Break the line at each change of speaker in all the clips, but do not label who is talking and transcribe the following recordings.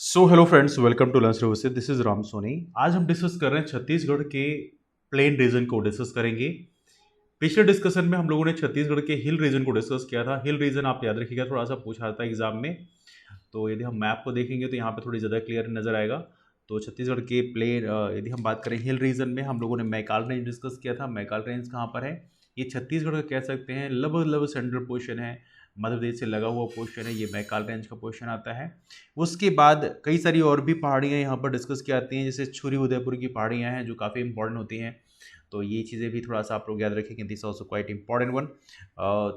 So hello friends, welcome to lunch rivers. This is Ram Soni. आज हम discuss कर रहे हैं छत्तीसगढ़ के प्लेन रीजन को डिस्कस करेंगे। पिछले डिस्कशन में हम लोगों ने छत्तीसगढ़ के हिल रीजन को डिस्कस किया था। हिल रीजन आप याद रखिएगा, थोड़ा सा पूछा था एग्जाम में। तो यदि हम मैप को देखेंगे तो यहाँ पे थोड़ी ज़्यादा क्लियर नजर आएगा। तो छत्तीसगढ़ के प्लेन यदि हम बात करें हिल रीजन में, हम लोगों ने मैकाल रेंज डिस्कस किया था। मैकाल रेंज कहाँ पर है? ये छत्तीसगढ़ का कह सकते हैं लगभग सेंट्रल पोर्शन है, मध्य प्रदेश से लगा हुआ पोर्शन है। ये मैकाल रेंज का पोर्शन आता है। उसके बाद कई सारी और भी पहाड़ियाँ यहाँ पर डिस्कस की जाती हैं, जैसे छुरी उदयपुर की पहाड़ियाँ हैं जो काफ़ी इंपॉर्टेंट होती हैं। तो ये चीज़ें भी थोड़ा सा आप लोग याद रखेंगे, this also quite important one.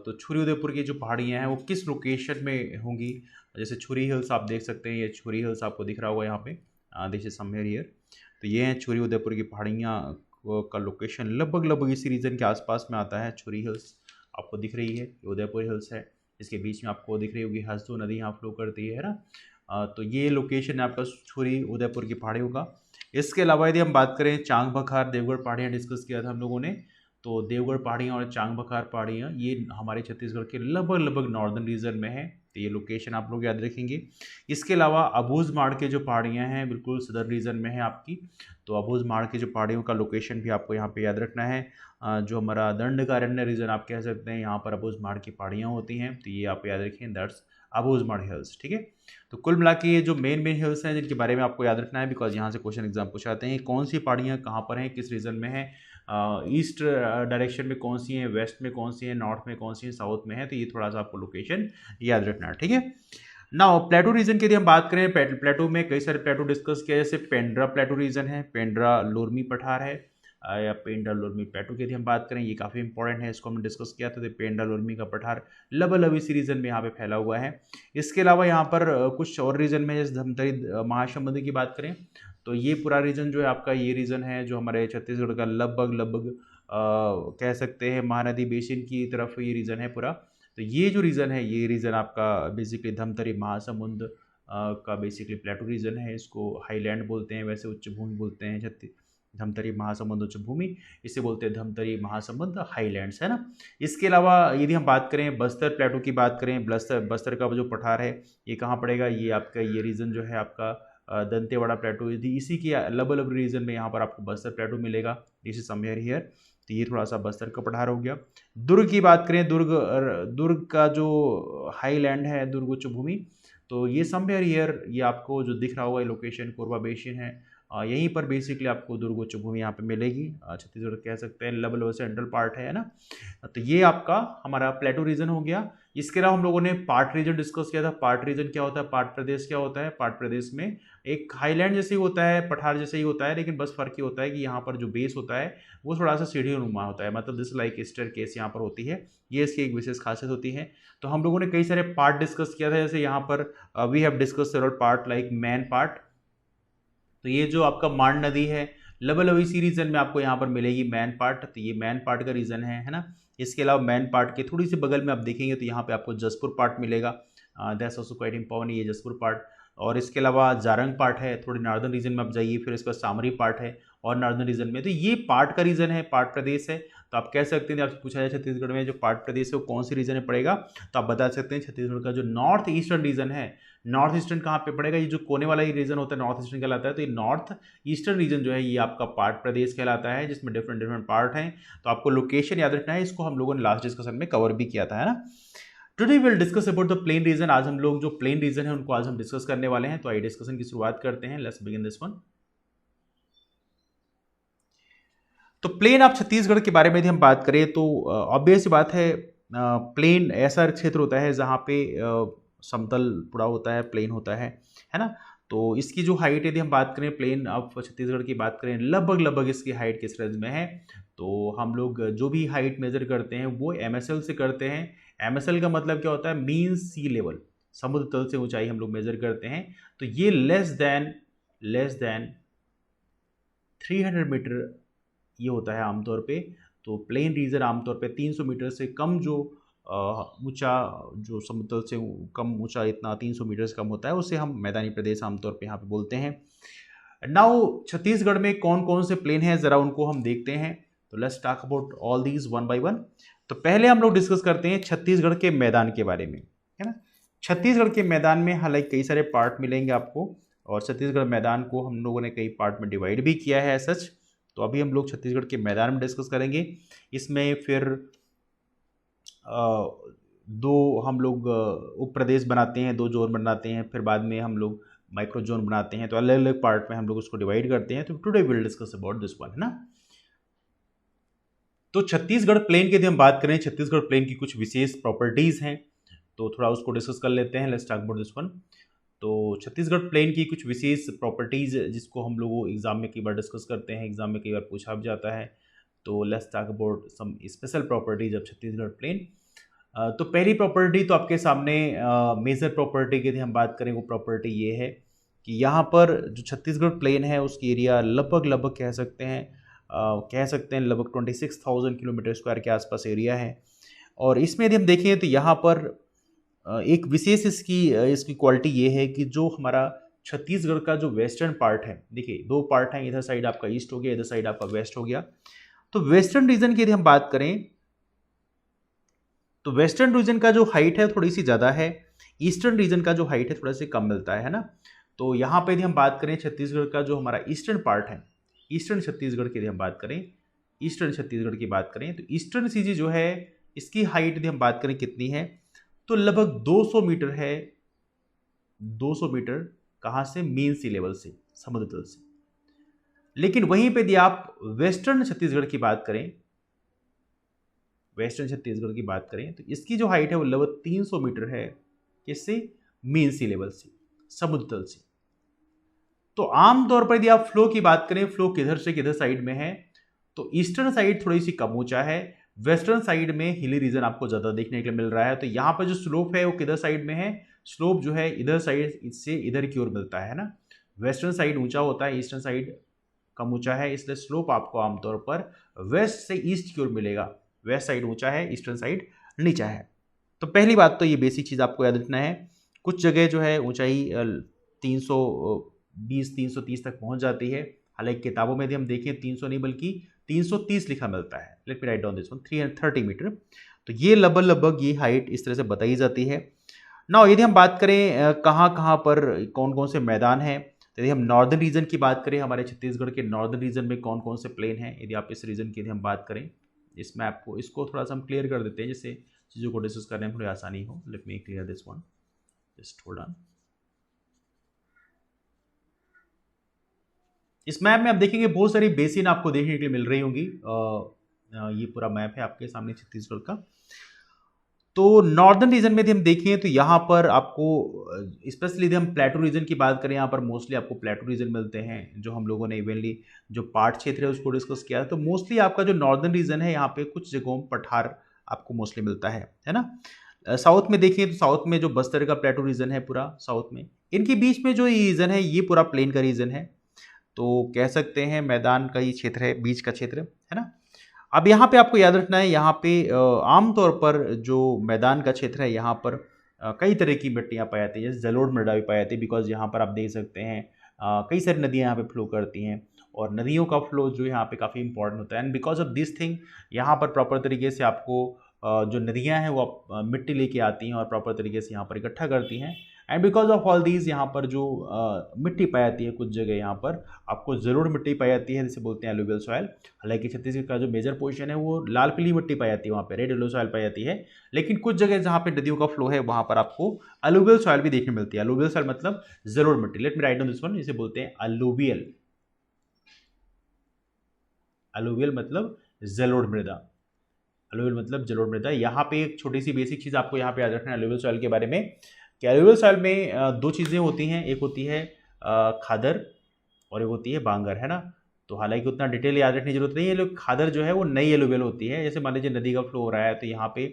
तो छुरी उदयपुर की जो पहाड़ियाँ हैं वो किस लोकेशन में होंगी? जैसे छुरी हिल्स आप देख सकते हैं, ये छुरी हिल्स आपको दिख रहा होगा यहाँ पे, दिस इज समवेयर हियर। तो ये हैं छुरी उदयपुर की पहाड़ियाँ का लोकेशन लगभग इसी रीजन के आसपास में आता है। छुरी हिल्स आपको दिख रही है, ये उदयपुर हिल्स है। इसके बीच में आपको दिख रही होगी हसदो नदी, यहाँ फ्लो करती है ना। तो ये लोकेशन है आपका छुरी उदयपुर की पहाड़ियों का। इसके अलावा यदि हम बात करें चांग बखार देवगढ़ पहाड़ियाँ डिस्कस किया था हम लोगों ने। तो देवगढ़ पहाड़ियाँ और चांग बखार पहाड़ियाँ ये हमारे छत्तीसगढ़ के लगभग नॉर्दर्न रीजन में है। तो ये लोकेशन आप लोग याद रखेंगे। इसके अलावा अबूझ माड़ के जो पहाड़ियाँ हैं बिल्कुल सदर्न रीजन में है आपकी। तो अबूझ माड़ की जो पहाड़ियों का लोकेशन भी आपको यहाँ पे याद रखना है। जो हमारा दंडकारण्य रीजन आप कह सकते हैं, यहाँ पर अबूझ माड़ की पहाड़ियाँ होती हैं। तो ये आप याद रखें, दैट्स अबूझ माड़ हिल्स। ठीक है। तो कुल मिला के ये जो मेन हिल्स हैं जिनके बारे में आपको याद रखना है, बिकॉज यहाँ से क्वेश्चन एग्जाम पूछाते हैं कौन सी पहाड़ियाँ कहाँ पर हैं, किस रीजन में है, ईस्ट डायरेक्शन में कौन सी हैं, वेस्ट में कौन सी हैं, नॉर्थ में कौन सी हैं, साउथ में है। तो ये थोड़ा सा आपको लोकेशन याद रखना है। ठीक है। ना प्लेटू रीजन की यदि हम बात करें, प्लेटू में कई सारे प्लेटू डिस्कस किया, जैसे पेंड्रा प्लेटू रीजन है, पेंड्रा लोरमी पठार है, या पेंड्रा लोरमी प्लेटू की यदि हम बात करें, ये काफ़ी इंपॉर्टेंट है, इसको हमने डिस्कस किया था। तो पेंड्रा लोरमी का पठार लगभग इसी रीजन में यहाँ पे फैला हुआ है। इसके अलावा यहाँ पर कुछ और रीजन में, जैसे धमतरी महासमुंद की बात करें तो ये पूरा रीजन जो है आपका, ये रीजन है जो हमारे छत्तीसगढ़ का लगभग कह सकते हैं महानदी बेसिन की तरफ ये रीजन है पूरा। तो ये जो रीजन है, ये रीजन आपका बेसिकली धमतरी महासमुंद का बेसिकली प्लेटू रीजन है। इसको हाईलैंड बोलते हैं, वैसे उच्च भूमि बोलते हैं। धमतरी महासमुंद उच्च भूमि, इसे बोलते हैं धमतरी महासमुंद हाईलैंड्स, है ना। इसके अलावा यदि हम बात करें बस्तर प्लेटू की बात करें, बस्तर का जो पठार है ये कहाँ पड़ेगा? ये आपका ये रीजन जो है आपका दंतेवाड़ा प्लेटू, यदि इसी की अलग रीजन में यहाँ पर आपको बस्तर प्लेटू मिलेगा। This is somewhere here. तो ये थोड़ा सा बस्तर का पठार हो गया। दुर्ग की बात करें, दुर्ग का जो हाईलैंड है, दुर्ग उच्च भूमि, तो ये समवेयर हियर, ये आपको जो दिख रहा होगा लोकेशन कोरबा बेसिन है। यहीं पर बेसिकली आपको दुर्ग उच्च भूमि यहाँ पे मिलेगी। छत्तीसगढ़ कह सकते हैं लेवल सेंट्रल पार्ट है ना। तो ये आपका हमारा प्लेटू रीजन हो गया। इसके अलावा हम लोगों ने पार्ट रीजन डिस्कस किया था। पार्ट रीजन क्या होता है, पार्ट प्रदेश क्या होता है? पार्ट प्रदेश में एक हाईलैंड जैसे ही होता है, पठार जैसे ही होता है, लेकिन बस फर्क ये होता है कि यहाँ पर जो बेस होता है वो थोड़ा सा सीढ़ी नुमा होता है, मतलब दिस लाइक स्टेयर केस यहाँ पर होती है। ये इसकी एक विशेष खासियत होती है। तो हम लोगों ने कई सारे पार्ट डिस्कस किया था, जैसे यहाँ पर we have discuss several part like main part. तो ये जो आपका मांड नदी है लगभग इसी रीजन में आपको यहाँ पर मिलेगी मैन पार्ट। तो ये मैन पार्ट का रीजन है ना। इसके अलावा मैन पार्ट के थोड़ी सी बगल में आप देखेंगे तो यहाँ पे आपको जसपुर पार्ट मिलेगा। दैट्स ऑल्सो क्वाइट इंपॉर्टेंट, ये जसपुर पार्ट। और इसके अलावा जारंग पार्ट है, थोड़ी नॉर्दर्न रीजन में आप जाइए, फिर इसका सामरी पार्ट है और नॉर्दर्न रीजन में। तो ये पार्ट का रीजन है, पार्ट प्रदेश है। तो आप कह सकते हैं, आपसे पूछा जाए छत्तीसगढ़ में जो पार्ट प्रदेश है वो कौन सी रीजन में पड़ेगा, तो आप बता सकते हैं छत्तीसगढ़ का जो नॉर्थ ईस्टर्न रीजन है। नॉर्थ ईस्टर्न कहाँ पे पड़ेगा? ये जो कोने वाला ही रीजन होता है नॉर्थ ईस्टर्न कहलाता है। तो ये नॉर्थ ईस्टर्न रीजन जो है ये आपका पार्ट प्रदेश कहलाता है, जिसमें डिफरेंट पार्ट हैं। तो आपको लोकेशन याद रखना है, इसको हम लोगों ने लास्ट डिस्कशन में कवर भी किया था, है ना। Today will discuss about the plain region. आज हम लोग जो प्लेन रीजन है उनको आज हम डिस्कस करने वाले हैं। तो आइए डिस्कशन की शुरुआत करते हैं। Let's begin this one. तो प्लेन ऑफ छत्तीसगढ़ के बारे में यदि हम बात करें तो ऑब्वियस बात है, प्लेन ऐसा क्षेत्र होता है जहाँ पे समतल पूरा होता है, प्लेन होता है ना। तो इसकी जो हाइट यदि हम बात करें प्लेन ऑफ छत्तीसगढ़ की बात करें, लगभग इसकी हाइट किस रेंज में है? तो हम लोग जो भी हाइट मेजर करते हैं वो MSL से करते हैं। MSL का मतलब क्या होता है? मीन सी लेवल, समुद्र तल से ऊंचाई हम लोग मेजर करते हैं। तो ये लेस देन 300 मीटर ये होता है आमतौर पे। तो प्लेन रीजन आमतौर पे 300 मीटर से कम जो ऊंचा, जो समतल से कम ऊंचा, इतना 300 मीटर से कम होता है, उसे हम मैदानी प्रदेश आमतौर पे यहाँ पे बोलते हैं। नाउ छत्तीसगढ़ में कौन कौन से प्लेन हैं ज़रा उनको हम देखते हैं। तो let's talk about all these one by one. तो पहले हम लोग डिस्कस करते हैं छत्तीसगढ़ के मैदान के बारे में, है ना। छत्तीसगढ़ के मैदान में हालांकि कई सारे पार्ट मिलेंगे आपको, और छत्तीसगढ़ मैदान को हम लोगों ने कई पार्ट में डिवाइड भी किया है सच। तो अभी हम लोग छत्तीसगढ़ के मैदान में डिस्कस करेंगे। इसमें फिर दो हम लोग उप प्रदेश बनाते हैं, 2 जोन बनाते हैं, फिर बाद में हम लोग माइक्रो जोन बनाते हैं। तो अलग अलग पार्ट में हम लोग उसको डिवाइड करते हैं। तो today will discuss about this one, है ना। तो छत्तीसगढ़ प्लेन की यदि हम बात करें, छत्तीसगढ़ प्लेन की कुछ विशेष प्रॉपर्टीज़ हैं, तो थोड़ा उसको डिस्कस कर लेते हैं। Let's talk about this one. तो छत्तीसगढ़ प्लेन की कुछ विशेष प्रॉपर्टीज़ जिसको हम लोग एग्जाम में कई बार डिस्कस करते हैं, एग्जाम में कई बार पूछा भी जाता है। तो let's talk about some special properties of Chhattisgarh plain. तो पहली प्रॉपर्टी तो आपके सामने मेजर प्रॉपर्टी की यदि हम बात करें, वो प्रॉपर्टी ये है कि यहाँ पर जो छत्तीसगढ़ प्लेन है उसकी एरिया लगभग कह सकते हैं लगभग 26,000 किलोमीटर स्क्वायर के आसपास एरिया है। और इसमें यदि हम देखें तो यहाँ पर एक विशेष इसकी क्वालिटी ये है कि जो हमारा छत्तीसगढ़ का जो वेस्टर्न पार्ट है, देखिए 2 पार्ट हैं, इधर साइड आपका ईस्ट हो गया, इधर साइड आपका वेस्ट हो गया। तो वेस्टर्न रीजन की यदि हम बात करें तो वेस्टर्न रीजन का जो हाइट है थोड़ी सी ज़्यादा है, ईस्टर्न रीजन का जो हाइट है थोड़ा सा कम मिलता है ना। तो यहाँ पे यदि हम बात करें छत्तीसगढ़ का जो हमारा ईस्टर्न पार्ट है, ईस्टर्न छत्तीसगढ़ की यदि हम बात करें, ईस्टर्न छत्तीसगढ़ की बात करें, तो ईस्टर्न सीजी जो है इसकी हाइट यदि हम बात करें कितनी है, तो लगभग 200 मीटर है। 200 मीटर कहाँ से? मेन सी लेवल से, समुद्र तल से। लेकिन वहीं पे यदि आप वेस्टर्न छत्तीसगढ़ की बात करें, वेस्टर्न छत्तीसगढ़ की बात करें, तो इसकी जो हाइट है वो लगभग 300 मीटर है। किससे? मेन सी लेवल से, समुद्र तल से। तो आमतौर पर यदि आप फ्लो की बात करें, फ्लो किधर से किधर साइड में है, तो ईस्टर्न साइड थोड़ी सी कम ऊंचा है, वेस्टर्न साइड में हिली रीजन आपको ज़्यादा देखने के लिए मिल रहा है। तो यहाँ पर जो स्लोप है वो किधर साइड में है? स्लोप जो है इधर साइड से इधर की ओर मिलता है ना। वेस्टर्न साइड ऊंचा होता है, ईस्टर्न साइड कम ऊंचा है, इसलिए स्लोप आपको आमतौर पर वेस्ट से ईस्ट की ओर मिलेगा। वेस्ट साइड ऊंचा है, ईस्टर्न साइड नीचा है। तो पहली बात तो ये बेसिक चीज़ आपको याद रखना है। कुछ जगह जो है ऊंचाई 320-330 तक पहुंच जाती है। हालांकि किताबों में यदि हम देखें 300 नहीं बल्कि 330 लिखा मिलता है। Let me write down this one, 330 meter. तो ये लगभग ये हाइट इस तरह से बताई जाती है। नाउ यदि हम बात करें कहाँ कहाँ पर कौन कौन से मैदान हैं, तो यदि हम नॉर्दर्न रीजन की बात करें, हमारे छत्तीसगढ़ के नॉर्दर्न रीजन में कौन कौन से प्लेन हैं, यदि आप इस रीजन की यदि हम बात करें, इस मैप को, इसको थोड़ा सा हम क्लियर कर देते हैं जिससे चीज़ों को डिस्कस करने में थोड़ी आसानी हो। Let me clear this one, just hold on. इस मैप में आप देखेंगे बहुत सारी बेसिन आपको देखने के लिए मिल रही होंगी। ये पूरा मैप है आपके सामने छत्तीसगढ़ का। तो नॉर्दर्न रीजन में यदि हम देखें तो यहाँ पर आपको स्पेशली यदि हम प्लेटू रीजन की बात करें, यहाँ पर मोस्टली आपको प्लेटू रीजन मिलते हैं, जो हम लोगों ने इवेंटली जो पार्ट क्षेत्र है उसको डिस्कस किया। तो मोस्टली आपका जो नॉर्दर्न रीजन है यहाँ पे कुछ जगहों में पठार आपको मोस्टली मिलता है ना। साउथ में देखें तो साउथ में जो बस्तर का प्लेटू रीजन है पूरा साउथ में, इनके बीच में जो ये रीजन है ये पूरा प्लेन का रीजन है। तो कह सकते हैं मैदान का ही क्षेत्र है, बीच का क्षेत्र है ना। अब यहाँ पे आपको याद रखना है, यहाँ पे आमतौर पर जो मैदान का क्षेत्र है यहाँ पर कई तरह की मिट्टियाँ पाई जाती है, जैसे जलोढ़ मृदा भी पाई जाती है। बिकॉज यहाँ पर आप देख सकते हैं कई सारी नदियाँ यहाँ पे फ्लो करती हैं, और नदियों का फ्लो जो यहाँ पे काफ़ी इंपॉर्टेंट होता है। And because of this thing यहाँ पर प्रॉपर तरीके से आपको जो नदियाँ हैं वो मिट्टी लेके आती हैं और प्रॉपर तरीके से यहाँ पर इकट्ठा करती हैं। And because of all these यहाँ पर जो मिट्टी पाई जाती है, कुछ जगह यहाँ पर आपको जरूर मिट्टी पाई जाती है, जिसे बोलते हैं एलुवियल सॉइल। हालांकि छत्तीसगढ़ का जो मेजर पोजीशन है वो लाल पीली मिट्टी पाई जाती है, वहाँ पे रेड येलो सॉइल पाई जाती है। लेकिन कुछ जगह जहाँ पे नदियों का फ्लो है वहाँ पर आपको अलुवियल सॉइल भी देखने मिलती है। अलुवियल सॉइल मतलब जरूर मिट्टी। Late me write down this one, इसे बोलते हैं अलुवियल। अलुवियल मतलब जलोढ़ मृदा, अलुवियल मतलब जलोढ़ मृदा। यहाँ पे एक छोटी सी बेसिक चीज़ आपको यहाँ पे याद रखना है अलुवियल सॉइल के बारे में, कि अलुवियल सॉइल में 2 चीज़ें होती हैं, एक होती है खादर और एक होती है बांगर, है ना। तो हालांकि उतना डिटेल याद रखने की जरूरत नहीं है। लोग खादर जो है वो नई एलुवियल होती है। जैसे मान लीजिए नदी का फ्लो हो रहा है तो यहाँ पे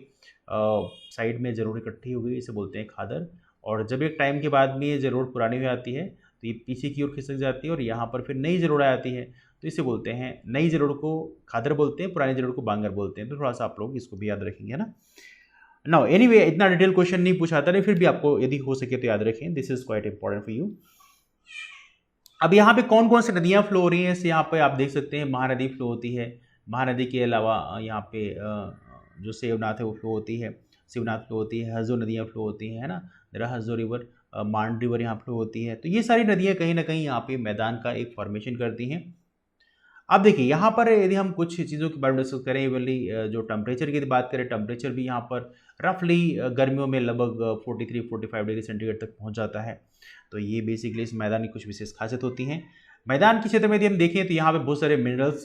साइड में जरूर इकट्ठी हो गई, इसे बोलते हैं खादर। और जब एक टाइम के बाद में ये जरूर पुरानी हो जाती है तो ये पीछे की ओर खिसक जाती है और यहाँ पर फिर नई जरूर आ जाती है, तो इसे बोलते हैं, नई जरूर को खादर बोलते हैं, पुरानी जरूर को बांगर बोलते हैं। तो थोड़ा सा आप लोग इसको भी याद रखेंगे ना। नाउ एनीवे, इतना डिटेल क्वेश्चन नहीं पूछा था, नहीं फिर भी आपको यदि हो सके तो याद रखें, this is quite important for you. अब यहाँ पे कौन कौन सी नदियाँ फ्लो हो रही हैं, यहाँ पे आप देख सकते हैं महानदी फ्लो होती है। महानदी के अलावा यहाँ पे जो शिवनाथ है वो फ्लो होती है, शिवनाथ फ्लो होती है, हजो नदियाँ फ्लो होती हैं, है ना। There are Hasdeo river, Mand river यहाँ फ्लो होती है। तो ये सारी नदियाँ कहीं ना कहीं यहाँ पे मैदान का एक फॉर्मेशन करती हैं। अब देखिए यहाँ पर यदि हम कुछ चीज़ों के बारे में डिस्कस करें, इवनली जो टेम्परेचर की बात करें, टेम्परेचर भी यहाँ पर रफली गर्मियों में लगभग 43-45 डिग्री सेंटीग्रेड तक पहुँच जाता है। तो ये बेसिकली इस मैदान की कुछ विशेष खासियत होती हैं। मैदान के क्षेत्र में यदि हम देखें तो यहाँ पे बहुत सारे मिनरल्स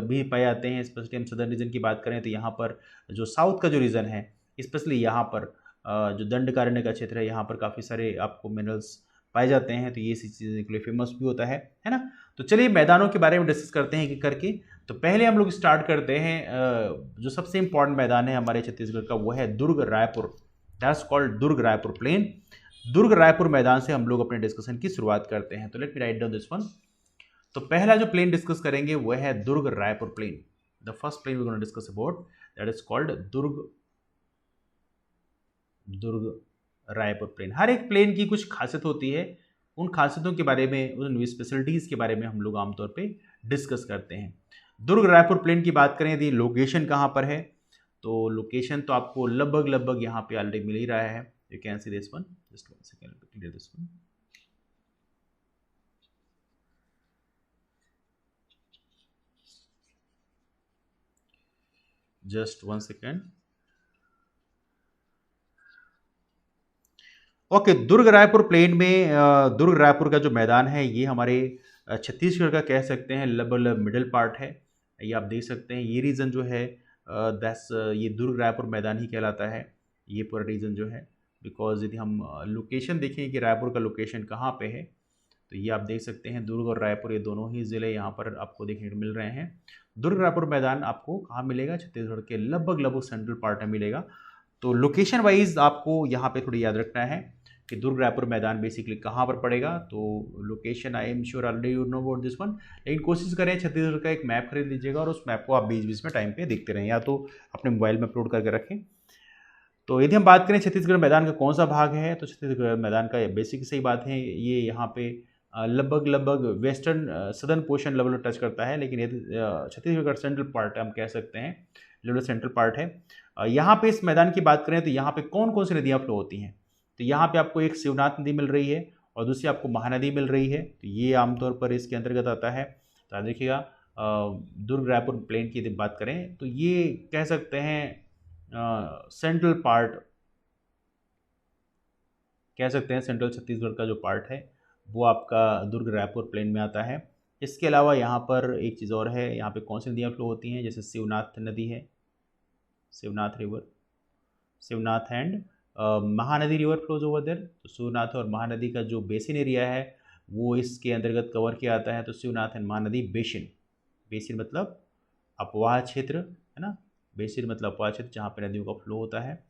भी पाए जाते हैं। स्पेशली हम सदर्न रीजन की बात करें तो यहाँ पर जो साउथ का जो रीजन है, स्पेशली यहाँ पर जो दंडकारण्य का क्षेत्र है, यहाँ पर काफ़ी सारे आपको मिनरल्स पाए जाते हैं। तो ये सी चीज़ें के लिए फेमस भी होता है ना। तो चलिए मैदानों के बारे में डिस्कस करते हैं कि करके। तो पहले हम लोग स्टार्ट करते हैं जो सबसे इम्पॉर्टेंट मैदान है हमारे छत्तीसगढ़ का, वो है Durg Raipur. That's called Durg Raipur plain. Durg Raipur मैदान से हम लोग अपने डिस्कशन की शुरुआत करते हैं। तो let me write down this one. तो पहला जो प्लेन डिस्कस करेंगे वो है Durg Raipur plain. The first plain we gonna discuss about that is called Durg Raipur plain. हर एक प्लेन की कुछ खासियत होती है, उन खासियतों के बारे में, उन स्पेशलिटीज़ के बारे में हम लोग आमतौर पे डिस्कस करते हैं। दुर्ग रायपुर प्लेन की बात करें यदि लोकेशन कहाँ पर है, तो लोकेशन तो आपको लगभग यहाँ पे ऑलरेडी मिल ही रहा है। You can see this one, just one second, clear this one. Just one second. Okay, Durg Raipur plain में दुर्ग रायपुर का जो मैदान है ये हमारे छत्तीसगढ़ का कह सकते हैं लगभग मिडिल पार्ट है। ये आप देख सकते हैं, ये रीजन जो है दैट्स ये दुर्ग रायपुर मैदान ही कहलाता है, ये पूरा रीजन जो है। बिकॉज यदि हम लोकेशन देखें कि रायपुर का लोकेशन कहाँ पे है, तो ये आप देख सकते हैं दुर्ग और रायपुर ये दोनों ही ज़िले यहाँ पर आपको देखने को मिल रहे हैं। दुर्ग रायपुर मैदान आपको कहाँ मिलेगा? छत्तीसगढ़ के लगभग सेंट्रल पार्ट में मिलेगा। तो लोकेशन वाइज आपको यहाँ पे थोड़ी याद रखना है कि दुर्ग रायपुर मैदान बेसिकली कहाँ पर पड़ेगा। तो location I am sure already you know about this one, लेकिन कोशिश करें छत्तीसगढ़ का एक मैप खरीद लीजिएगा और उस मैप को आप बीच बीच में टाइम पे देखते रहें, या तो अपने मोबाइल में अपलोड करके रखें। तो यदि हम बात करें छत्तीसगढ़ मैदान का कौन सा भाग है, तो छत्तीसगढ़ मैदान का बेसिक सही बात है, ये यहाँ पे लगभग वेस्टर्न सदर्न पोर्शन लेवल में टच करता है। लेकिन यदि छत्तीसगढ़ का सेंट्रल पार्ट हम कह सकते हैं, लेवल सेंट्रल पार्ट है। यहाँ पे इस मैदान की बात करें तो यहाँ पे कौन कौन सी नदियाँ फ्लो होती हैं, तो यहाँ पे आपको एक शिवनाथ नदी मिल रही है और दूसरी आपको महानदी मिल रही है। तो ये आमतौर पर इसके अंतर्गत आता है। तो आप देखिएगा दुर्ग रायपुर प्लेन की यदि बात करें तो ये कह सकते हैं सेंट्रल पार्ट, कह सकते हैं सेंट्रल छत्तीसगढ़ का जो पार्ट है वो आपका दुर्ग रायपुर प्लेन में आता है। इसके अलावा यहाँ पर एक चीज़ और है, यहाँ पे कौन सी नदियाँ फ्लो होती हैं, जैसे शिवनाथ नदी है, Shivnath river, Shivnath and Mahanadi river flows over there. तो शिवनाथ और महानदी का जो बेसिन एरिया है वो इसके अंतर्गत कवर किया जाता है। तो Shivnath and Mahanadi basin, basin मतलब अपवाह क्षेत्र है ना, बेसिन मतलब अपवाह क्षेत्र जहाँ पे नदियों का फ्लो होता है।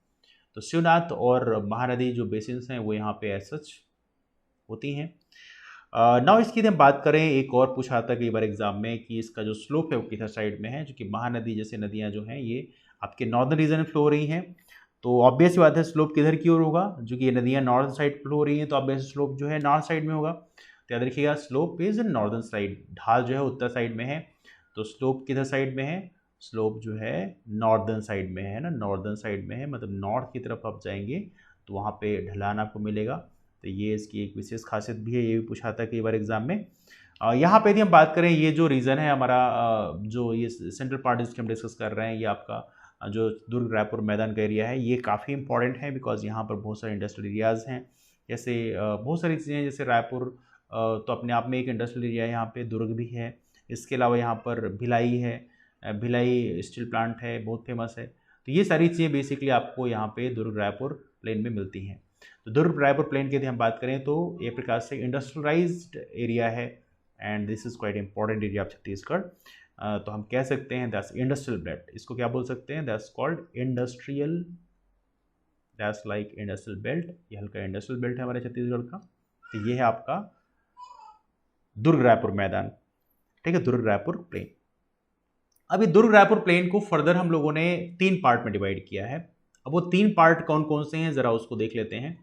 तो शिवनाथ और महानदी जो बेसिन्स हैं वो यहाँ पे एज सच होती हैं। नाउ इसकी हम बात करें, एक और पूछा था कई बार एग्जाम में कि इसका जो स्लोप है वो किधर साइड में है, जो कि महानदी जैसे नदियाँ जो हैं ये आपके नॉर्दर्न रीजन में फ्लो हो रही हैं। तो ऑब्वियस बात है स्लोप किधर की ओर होगा, जो कि ये नदियाँ नॉर्थ साइड फ्लो हो रही हैं, तो ऑब्वियस स्लोप जो है नॉर्थ साइड में होगा। तो याद रखिएगा स्लोप इज नॉर्दर्न साइड, ढाल जो है उत्तर साइड में है, तो स्लोप किधर साइड में है, स्लोप जो है नॉर्दर्न साइड में है ना, नॉर्दर्न साइड में है, मतलब नॉर्थ की तरफ आप जाएंगे तो वहाँ पे ढलान आपको मिलेगा। तो ये इसकी एक विशेष खासियत भी है, ये भी पूछा था कई बार एग्जाम में। यहाँ पे यदि हम बात करें, ये जो रीज़न है हमारा जो ये सेंट्रल पार्ट जिसके हम डिस्कस कर रहे हैं, ये आपका जो दुर्ग रायपुर मैदान का एरिया है ये काफ़ी इंपॉर्टेंट है, बिकॉज यहाँ पर बहुत सारे इंडस्ट्रियल एरियाज़ हैं। जैसे बहुत सारी चीज़ें हैं, जैसे रायपुर तो अपने आप में एक इंडस्ट्रियल एरिया है, यहाँ पे दुर्ग भी है। इसके अलावा यहाँ पर भिलाई है, भिलाई स्टील प्लांट है, बहुत फेमस है। तो ये सारी चीज़ें बेसिकली आपको यहाँ पे दुर्ग रायपुर प्लेन में मिलती हैं। तो दुर्ग रायपुर प्लेन की यदि हम बात करें तो एक प्रकार से इंडस्ट्रियलाइज्ड एरिया है and this is quite important area of Chhattisgarh. तो हम कह सकते हैं दैट्स इंडस्ट्रियल बेल्ट, इसको क्या बोल सकते हैं, that's called industrial, that's like industrial belt, ये हल्का इंडस्ट्रियल बेल्ट है हमारे छत्तीसगढ़ का। तो ये है आपका दुर्ग रायपुर मैदान, ठीक है, दुर्ग रायपुर प्लेन। अभी दुर्ग रायपुर प्लेन को फर्दर हम लोगों ने 3 पार्ट में डिवाइड किया है। अब वो 3 पार्ट कौन कौन से हैं ज़रा उसको देख लेते हैं।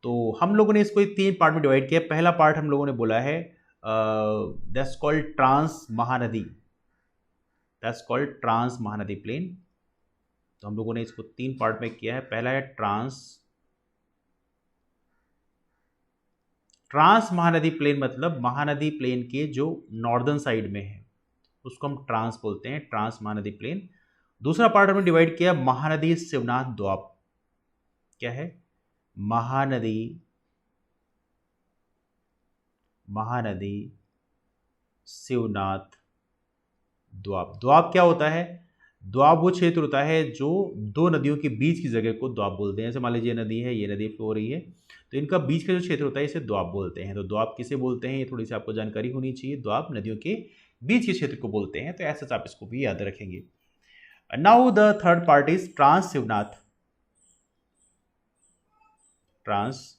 तो हम लोगों ने इसको 3 पार्ट में डिवाइड किया। पहला पार्ट हम लोगों ने बोला है that's called trans Mahanadi, that's called trans Mahanadi plain. तो हम लोगों ने इसको 3 पार्ट में किया है। पहला है ट्रांस ट्रांस महानदी प्लेन मतलब महानदी प्लेन के जो नॉर्दर्न साइड में है उसको हम ट्रांस बोलते हैं, ट्रांस महानदी प्लेन। दूसरा पार्ट हमने डिवाइड किया महानदी शिवनाथ द्वाब। क्या है? महानदी, महानदी शिवनाथ द्वाब। द्वाब क्या होता है? द्वाब वो क्षेत्र होता है जो दो नदियों के बीच की जगह को द्वाब बोलते हैं। जैसे मान लीजिए नदी है, ये नदी फ्लो हो रही है, तो इनका बीच का जो क्षेत्र होता है इसे द्वाब बोलते हैं। तो द्वाब किसे बोलते हैं ये थोड़ी सी आपको जानकारी होनी चाहिए। द्वाब नदियों के बीच के क्षेत्र को बोलते हैं, तो ऐसा आप इसको भी याद रखेंगे। Now the third part is trans Shivnath, trans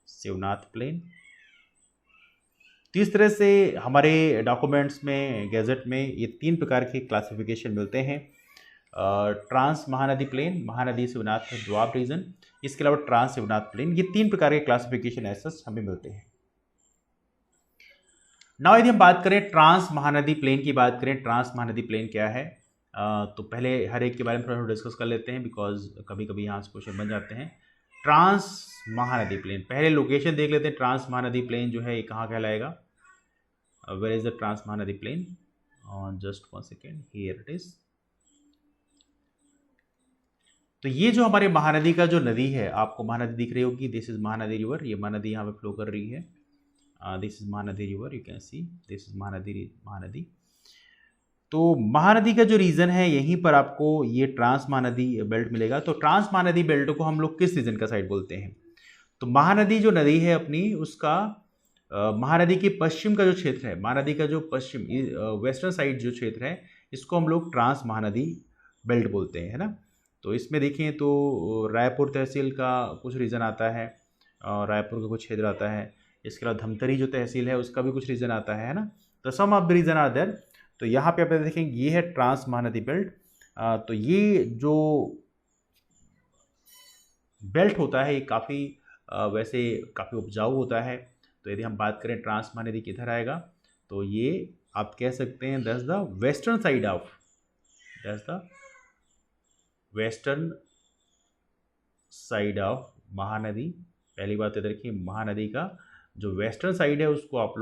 Shivnath plain. तो इस तरह से हमारे डॉक्यूमेंट्स में, गैजेट में ये तीन प्रकार के क्लासिफिकेशन मिलते हैं। Trans Mahanadi plain, Mahanadi Shivnath Doab region, इसके अलावा ट्रांस शिवनाथ प्लेन, ये तीन प्रकार के क्लासिफिकेशन ऐसे हमें मिलते हैं। नाउ यदि हम बात करें ट्रांस महानदी प्लेन की बात करें, ट्रांस महानदी प्लेन क्या है, तो पहले हर एक के बारे में थोड़ा डिस्कस कर लेते हैं, बिकॉज कभी कभी यहाँ से क्वेश्चन बन जाते हैं। ट्रांस महानदी प्लेन, पहले लोकेशन देख लेते हैं। ट्रांस महानदी प्लेन जो है ये कहाँ कहलाएगा? Where is the trans Mahanadi plain? Just 1 second, here it is. तो ये जो हमारे महानदी का जो नदी है, आपको महानदी दिख रही होगी, दिस इज महानदी रिवर, ये महानदी यहाँ पे फ्लो कर रही है। This is Mahanadi river, you can see this is Mahanadi. तो महानदी का जो रीजन है यहीं पर आपको ये ट्रांस महानदी बेल्ट मिलेगा। तो ट्रांस महानदी बेल्ट को हम लोग किस रीजन का साइड बोलते हैं? तो महानदी जो नदी है अपनी, उसका महानदी के पश्चिम का जो क्षेत्र है, महानदी का जो पश्चिम वेस्टर्न साइड जो क्षेत्र है, इसको हम लोग ट्रांस महानदी बेल्ट बोलते हैं, है ना। तो इसमें देखें तो रायपुर तहसील का कुछ रीजन आता है, रायपुर का कुछ क्षेत्र आता है। इसके अलावा धमतरी जो तहसील है उसका भी कुछ रीजन आता है ना। तो some of the region are there. तो यहाँ पे आप देखेंगे ये है ट्रांस महानदी बेल्ट। तो ये जो बेल्ट होता है ये काफ़ी वैसे काफ़ी उपजाऊ होता है। तो यदि हम बात करें ट्रांस महानदी किधर आएगा, तो ये आप कह सकते हैं that's the western side of, that's the western side of Mahanadi. पहली बात याद रखिए, महानदी का जो वेस्टर्न साइड है उसको हम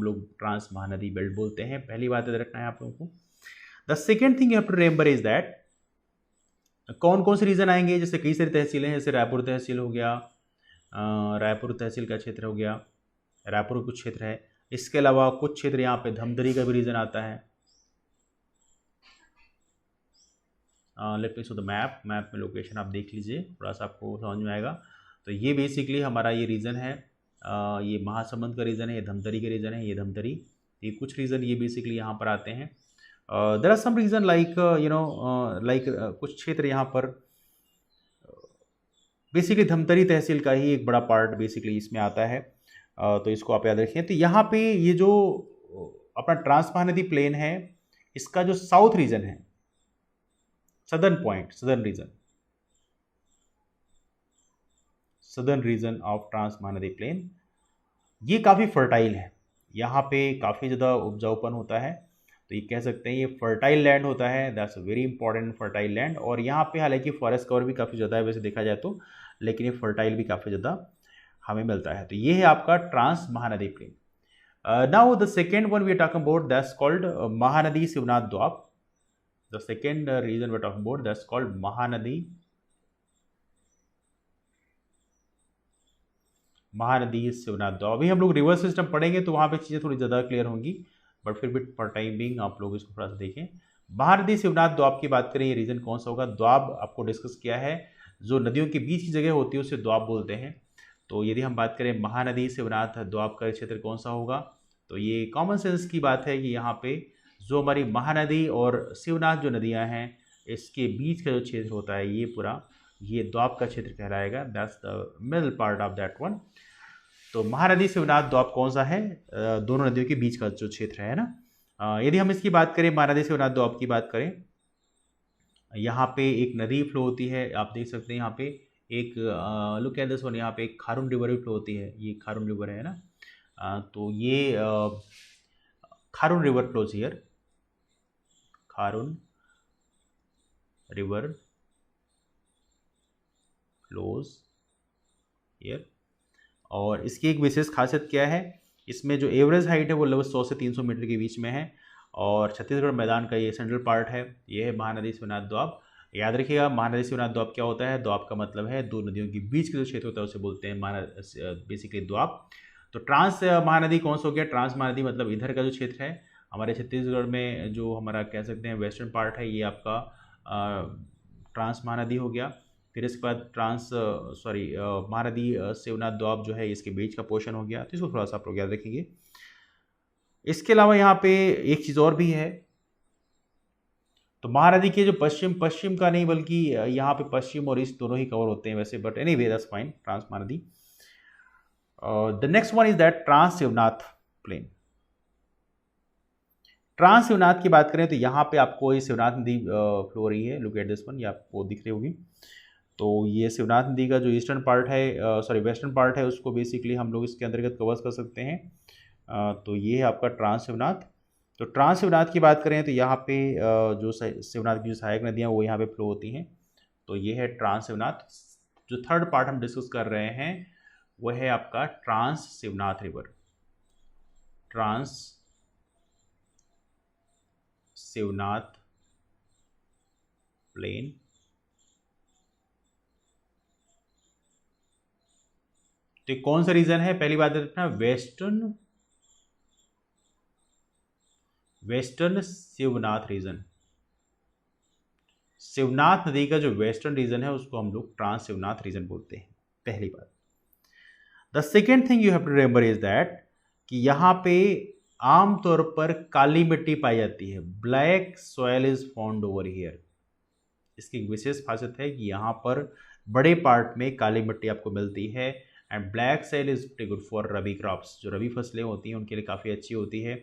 लोग ट्रांस महानदी बेल्ट बोलते हैं। पहली बात याद रखना है आप लोगों को। The second thing you have to remember is that, कौन कौन से रीजन आएंगे, जैसे कई सारी तहसीलें हैं, जैसे रायपुर तहसील हो गया, रायपुर तहसील का क्षेत्र हो गया, रायपुर का कुछ क्षेत्र है। इसके अलावा कुछ क्षेत्र यहाँ पे धमतरी का भी रीजन आता है। Let me show the map, map में लोकेशन आप देख लीजिए, थोड़ा सा आपको समझ में आएगा। तो ये बेसिकली हमारा ये रीजन है, ये महासमुंद का रीजन है, ये धमतरी का रीजन है, ये धमतरी, ये कुछ रीजन ये बेसिकली यहाँ पर आते हैं। There are some region like like कुछ क्षेत्र यहाँ पर बेसिकली धमतरी तहसील का ही एक बड़ा पार्ट बेसिकली इसमें आता है। तो इसको आप याद रखें। तो यहाँ पे ये जो अपना ट्रांस महानदी प्लेन है, इसका जो साउथ रीजन है, southern point, southern region of trans Mahanadi plain, ये काफ़ी फर्टाइल है। यहाँ पे काफ़ी ज़्यादा उपजाऊपन होता है। तो ये कह सकते हैं ये फर्टाइल लैंड होता है, that's a very important fertile land. और यहाँ पे हालांकि फॉरेस्ट कवर भी काफ़ी ज़्यादा है वैसे देखा जाए तो, लेकिन ये फर्टाइल भी काफ़ी ज़्यादा हमें मिलता है। तो ये है आपका trans Mahanadi plain. Now the second one we are talking about, that's called Mahanadi Shivnath Doab. The second reason we're talking about, that's called Mahanadi Shivnath Doab. अभी हम लोग रिवर सिस्टम पढ़ेंगे तो वहाँ पे चीज़ें थोड़ी ज़्यादा क्लियर होंगी, बट फिर भी फॉर टाइम बिंग आप लोग इसको थोड़ा सा देखें। महानदी शिवनाथ द्वाब की बात करें, ये रीजन कौन सा होगा? द्वाब आपको डिस्कस किया है, जो नदियों के बीच की जगह होती है उसे द्वाब बोलते हैं। तो यदि हम बात करें महानदी शिवनाथ द्वाब का क्षेत्र कौन सा होगा, तो ये कॉमन सेंस की बात है कि यहाँ पे जो हमारी महानदी और शिवनाथ जो नदियाँ हैं, इसके बीच का जो क्षेत्र होता है ये पूरा ये द्वाब का क्षेत्र कहलाएगा, that's the middle part of that one. तो महानदी शिवनाथ द्वाब कौन सा है? दोनों नदियों के बीच का जो क्षेत्र है ना। यदि हम इसकी बात करें, महानदी शिवनाथ द्वाब की बात करें, यहाँ पे एक नदी फ्लो होती है, आप देख सकते हैं यहाँ पे एक लुक एट दिस वन, यहाँ पे एक खारून रिवर भी फ्लो होती है, ये खारून रिवर है ना। तो ये Kharun river flows here, Kharun river flows here. और इसकी एक विशेष खासियत क्या है, इसमें जो एवरेज हाइट है वो लगभग 100 से 300 मीटर के बीच में है। और छत्तीसगढ़ मैदान का ये सेंट्रल पार्ट है, ये है महानदी शिवनाथ दोआब। याद रखिएगा, महानदी शिवनाथ दोआब क्या होता है, दोआब का मतलब है दो नदियों के बीच का जो क्षेत्र होता है उसे बोलते हैं बेसिकली दोआब। तो ट्रांस महानदी कौन सा हो गया, ट्रांस महानदी मतलब इधर का जो क्षेत्र है हमारे छत्तीसगढ़ में, जो हमारा कह सकते हैं वेस्टर्न पार्ट है, ये आपका ट्रांस महानदी हो गया। फिर इसके बाद महानदी शिवनाथ दोआब जो है इसके बीच का पोर्शन हो गया, तो इसको थोड़ा सा आप लोग याद रखेंगे। इसके अलावा यहाँ पे एक चीज़ और भी है, तो महानदी के जो पश्चिम का नहीं बल्कि यहाँ पे पश्चिम और ईस्ट दोनों ही कवर होते हैं वैसे, but anyway that's fine, trans Mahanadi. The next one is that trans Shivnath plain. Trans Shivnath की बात करें तो यहाँ पे आपको ये शिवनाथ नदी फ्लो हो रही है, लुक एट दिस वन, ये आपको दिख रही होगी। तो ये शिवनाथ नदी का जो ईस्टर्न पार्ट है, वेस्टर्न पार्ट है, उसको बेसिकली हम लोग इसके अंतर्गत कवर कर सकते हैं। तो ये है आपका ट्रांस शिवनाथ। तो ट्रांस शिवनाथ की बात करें तो यहाँ पे जो शिवनाथ की जो सहायक नदियाँ वो यहाँ पे फ्लो होती हैं। तो ये है ट्रांस शिवनाथ। जो थर्ड पार्ट हम डिस्कस कर रहे हैं वो है आपका trans Shivnath river, trans Shivnath plain. तो कौन सा रीजन है, पहली बात है वेस्टर्न शिवनाथ रीजन। शिवनाथ नदी का जो वेस्टर्न रीजन है उसको हम लोग ट्रांस शिवनाथ रीजन बोलते हैं, पहली बात। The second thing you have to remember is that कि यहाँ पे आमतौर पर काली मिट्टी पाई जाती है, black soil is found over here. इसकी एक विशेष खासियत है कि यहाँ पर बड़े पार्ट में काली मिट्टी आपको मिलती है। And black soil is very good for rabi crops, जो रबी फसलें होती हैं उनके लिए काफ़ी अच्छी होती है।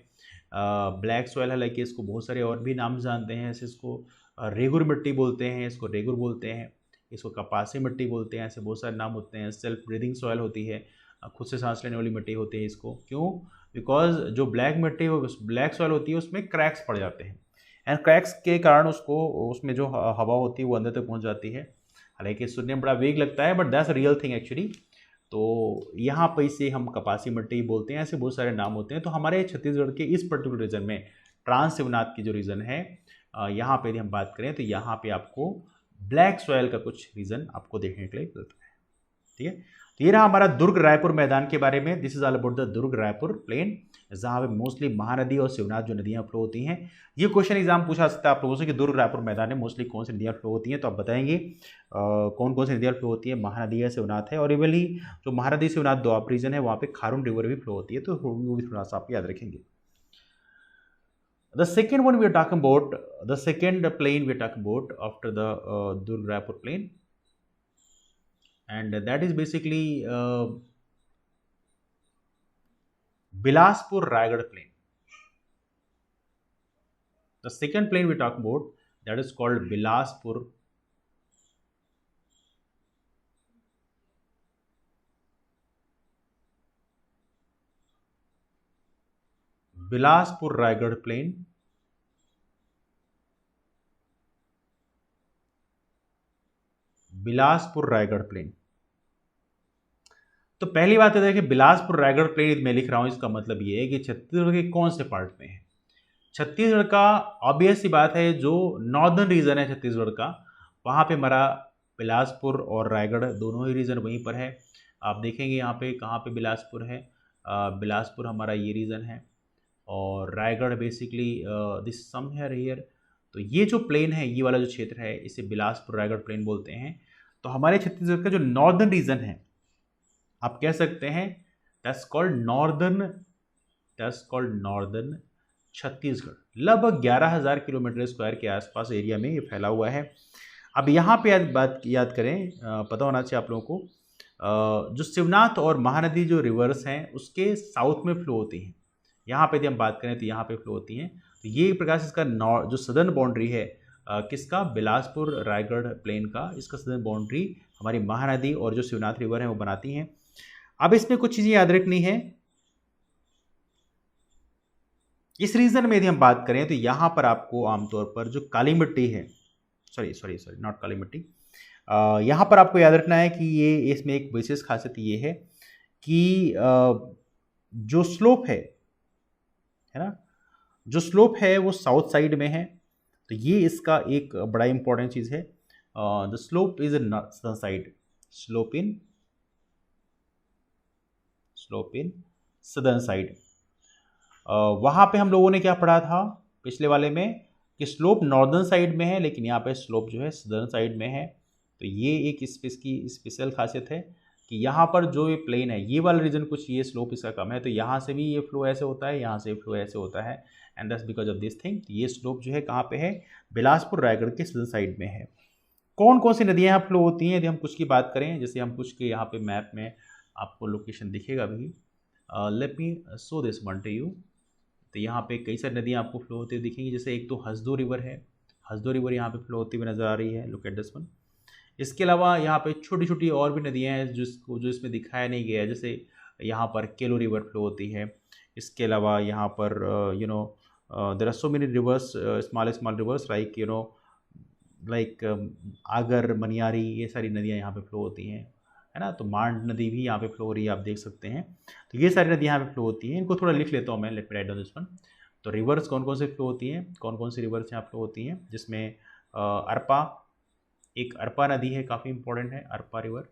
ब्लैक सॉइल, हालांकि इसको बहुत सारे और भी नाम जानते हैं, ऐसे इसको रेगुर मिट्टी बोलते हैं, इसको रेगुर बोलते हैं, इसको कपासी मिट्टी बोलते हैं, ऐसे बहुत सारे नाम होते हैं। सेल्फ ब्रीदिंग सॉइल होती है, खुद से सांस लेने वाली मिट्टी होती है इसको। क्यों? बिकॉज जो ब्लैक मिट्टी ब्लैक सॉइल होती है उसमें क्रैक्स पड़ जाते हैं, एंड क्रैक्स के कारण उसमें जो हवा होती है वो अंदर तक पहुंच जाती है। हालांकि सुनने में बड़ा वेग लगता है, but that's a real thing actually. तो यहाँ पर इसे हम कपासी मिट्टी बोलते हैं, ऐसे बहुत सारे नाम होते हैं। तो हमारे छत्तीसगढ़ के इस पर्टिकुलर रीजन में ट्रांस शिवनाथ की जो रीजन है, यहाँ पे यदि हम बात करें तो यहाँ पे आपको ब्लैक सॉयल का कुछ रीजन आपको देखने के लिए मिलता है। ठीक है, तो ये रहा हमारा दुर्ग रायपुर मैदान के बारे में। This is all about the Durg Raipur plain, जहाँ पे मोस्टली महानदी और शिवनाथ जो नदियाँ फ्लो होती हैं। ये क्वेश्चन एग्जाम पूछा सकता है आप लोगों से कि दुर्ग रायपुर मैदान में मोस्टली कौन सी नदियाँ फ्लो होती हैं, तो आप बताएंगे कौन कौन सी नदियाँ फ्लो होती है, महानदी है, शिवनाथ है। और इवनली जो महानदी शिवनाथ दोआब रीजन है वहाँ पे खारून रिवर भी फ्लो होती है, तो वो भी थोड़ा सा आप याद रखेंगे। The second one we are talking about, the second plane we are talking about after the Durg Raipur plane, and that is basically Bilaspur Raigad plane. The second plane we talk about, that is called Bilaspur Raigarh plain. Bilaspur Raigarh plain. तो पहली बात है कि Bilaspur Raigarh plane मैं लिख रहा हूं, इसका मतलब ये है कि छत्तीसगढ़ के कौन से पार्ट में है। छत्तीसगढ़ का ऑब्वियस सी बात है, जो नॉर्दर्न रीजन है छत्तीसगढ़ का, वहां पे हमारा बिलासपुर और रायगढ़ दोनों ही रीजन वहीं पर है। आप देखेंगे यहाँ पे कहाँ पे बिलासपुर है, बिलासपुर हमारा ये रीजन है, और Raigarh basically this somewhere here. तो ये जो प्लेन है, ये वाला जो क्षेत्र है, इसे बिलासपुर रायगढ़ प्लेन बोलते हैं। तो हमारे छत्तीसगढ़ का जो नॉर्दर्न रीजन है, आप कह सकते हैं दैट्स कॉल्ड नॉर्दर्न छत्तीसगढ़। लगभग 11,000 किलोमीटर स्क्वायर के आसपास एरिया में ये फैला हुआ है। अब यहाँ पे बात याद करें, पता होना चाहिए आप लोगों को, जो शिवनाथ और महानदी जो रिवर्स हैं उसके साउथ में फ्लो होती हैं। यहाँ पे यदि हम बात करें तो यहाँ पे फ्लो होती हैं। तो ये एक प्रकार से इसका जो सदर्न बाउंड्री है किसका, बिलासपुर रायगढ़ प्लेन का, इसका सदर्न बाउंड्री हमारी महानदी और जो शिवनाथ रिवर है वो बनाती हैं। अब इसमें कुछ चीज़ें याद रखनी है। इस रीजन में यदि हम बात करें तो यहाँ पर आपको आमतौर पर जो काली मिट्टी है, सॉरी नॉट काली मिट्टी, यहाँ पर आपको याद रखना है कि ये इसमें एक विशेष खासियत ये है कि जो स्लोप है ना, जो स्लोप है वो साउथ साइड में है। तो ये इसका एक बड़ा इंपॉर्टेंट चीज़ है। The slope is in southern side, slope in southern side. वहाँ पे हम लोगों ने क्या पढ़ा था पिछले वाले में कि स्लोप नॉर्दर्न साइड में है, लेकिन यहाँ पे स्लोप जो है सदर्न साइड में है। तो ये एक इसकी स्पेशल खासियत है कि यहाँ पर जो ये प्लेन है, ये वाला रीजन कुछ ये स्लोप इसका कम है, तो यहाँ से भी ये फ्लो ऐसे होता है, यहाँ से फ्लो ऐसे होता है, and that's because of this thing. ये स्लोप जो है कहाँ पे है, बिलासपुर रायगढ़ के सदर्न साइड में है। कौन कौन सी नदियाँ यहाँ फ्लो होती हैं, यदि हम कुछ की बात करें, जैसे हम कुछ के यहाँ पे मैप में आपको लोकेशन दिखेगा भी। Late me show this one two you. तो यहाँ पे कई सारी नदियाँ आपको फ्लो होती हुई दिखेंगी। जैसे एक तो हसदो रिवर है, हसदो रिवर यहाँ पे फ्लो होती हुई नज़र आ रही है, लुक एट दिस वन। इसके अलावा यहाँ पे छोटी छोटी और भी नदियाँ हैं जो इसमें दिखाया नहीं गया है। जैसे यहाँ पर केलो रिवर फ्लो होती है। इसके अलावा यहाँ पर there are so many rivers, small small rivers like Agar, Maniyari, ये सारी नदियाँ यहाँ पे फ्लो होती हैं, है ना। तो मांड नदी भी यहाँ पे फ्लो हो रही है, आप देख सकते हैं। तो ये सारी नदियाँ यहाँ पे फ्लो होती हैं। इनको थोड़ा लिख लेता हूँ मैं, late me write down this one. तो रिवर्स कौन कौन से फ्लो होती हैं, कौन कौन सी रिवर्स यहाँ फ्लो होती हैं, जिसमें अरपा, एक अरपा नदी है, काफ़ी इंपॉर्टेंट है अरपा रिवर।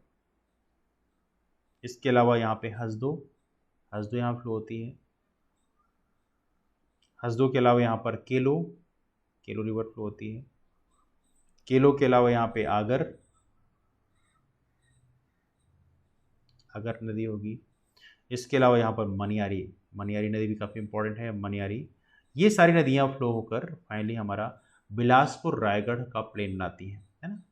इसके अलावा यहाँ पे हसदो, हसदो यहाँ फ्लो होती है। हसदो के अलावा यहाँ पर केलो, केलो रिवर फ्लो होती है। केलो के अलावा यहाँ पे आगर, आगर नदी होगी। इसके अलावा यहाँ पर मनियारी, मनियारी नदी भी काफ़ी इंपॉर्टेंट है, मनियारी। ये सारी नदियाँ फ्लो होकर फाइनली हमारा बिलासपुर रायगढ़ का प्लेन बनाती है ना।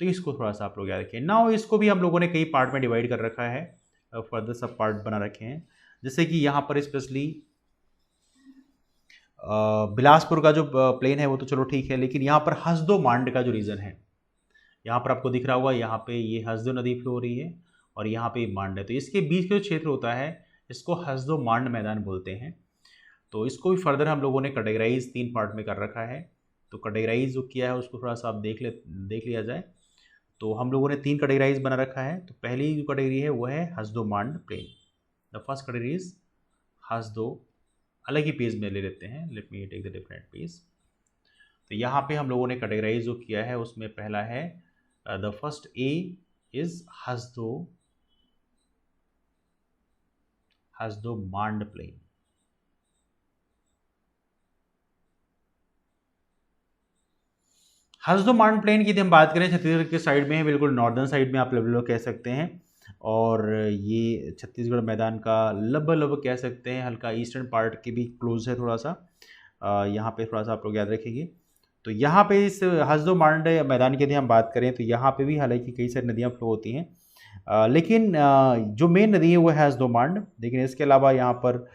तो इसको थोड़ा सा आप लोग याद रखें। नाउ इसको भी हम लोगों ने कई पार्ट में डिवाइड कर रखा है, फर्दर सब पार्ट बना रखे हैं। जैसे कि यहाँ पर स्पेशली बिलासपुर का जो प्लेन है वो तो चलो ठीक है, लेकिन यहाँ पर हसदो मांड का जो रीजन है, यहाँ पर आपको दिख रहा होगा, यहाँ पे ये हसदो नदी फ्लो हो रही है और यहाँ पे मांड है। तो इसके बीच का जो क्षेत्र होता है इसको हसदो मांड मैदान बोलते हैं। तो इसको भी फर्दर हम लोगों ने कैटेगराइज 3 पार्ट में कर रखा है। तो कैटेगराइज जो किया है उसको थोड़ा सा आप देख लिया जाए। तो हम लोगों ने 3 कैटेगराइज बना रखा है। तो पहली जो कैटेगरी है वो है Hasdeo Mand plain. The first category is Hasdeo, अलग ही पेज में ले लेते हैं, let me take the different page. तो यहाँ पे हम लोगों ने कैटेगराइज जो किया है उसमें पहला है the first a is Hasdeo, Hasdeo Mand plain. Hasdeo Mand plain की यदि हम बात करें, छत्तीसगढ़ के साइड में है, बिल्कुल नॉर्दर्न साइड में आप लगभग कह सकते हैं। और ये छत्तीसगढ़ मैदान का लगभग कह सकते हैं, हल्का ईस्टर्न पार्ट के भी क्लोज है थोड़ा सा। यहाँ पे थोड़ा सा आप लोग याद रखेंगे। तो यहाँ पे इस हसदो मांड मैदान की यदि हम बात करें तो यहाँ पे भी हालांकि कई सारी नदियाँ फ्लो होती हैं, लेकिन जो मेन नदी है वो है हसदो मांड। लेकिन इसके अलावा यहाँ पर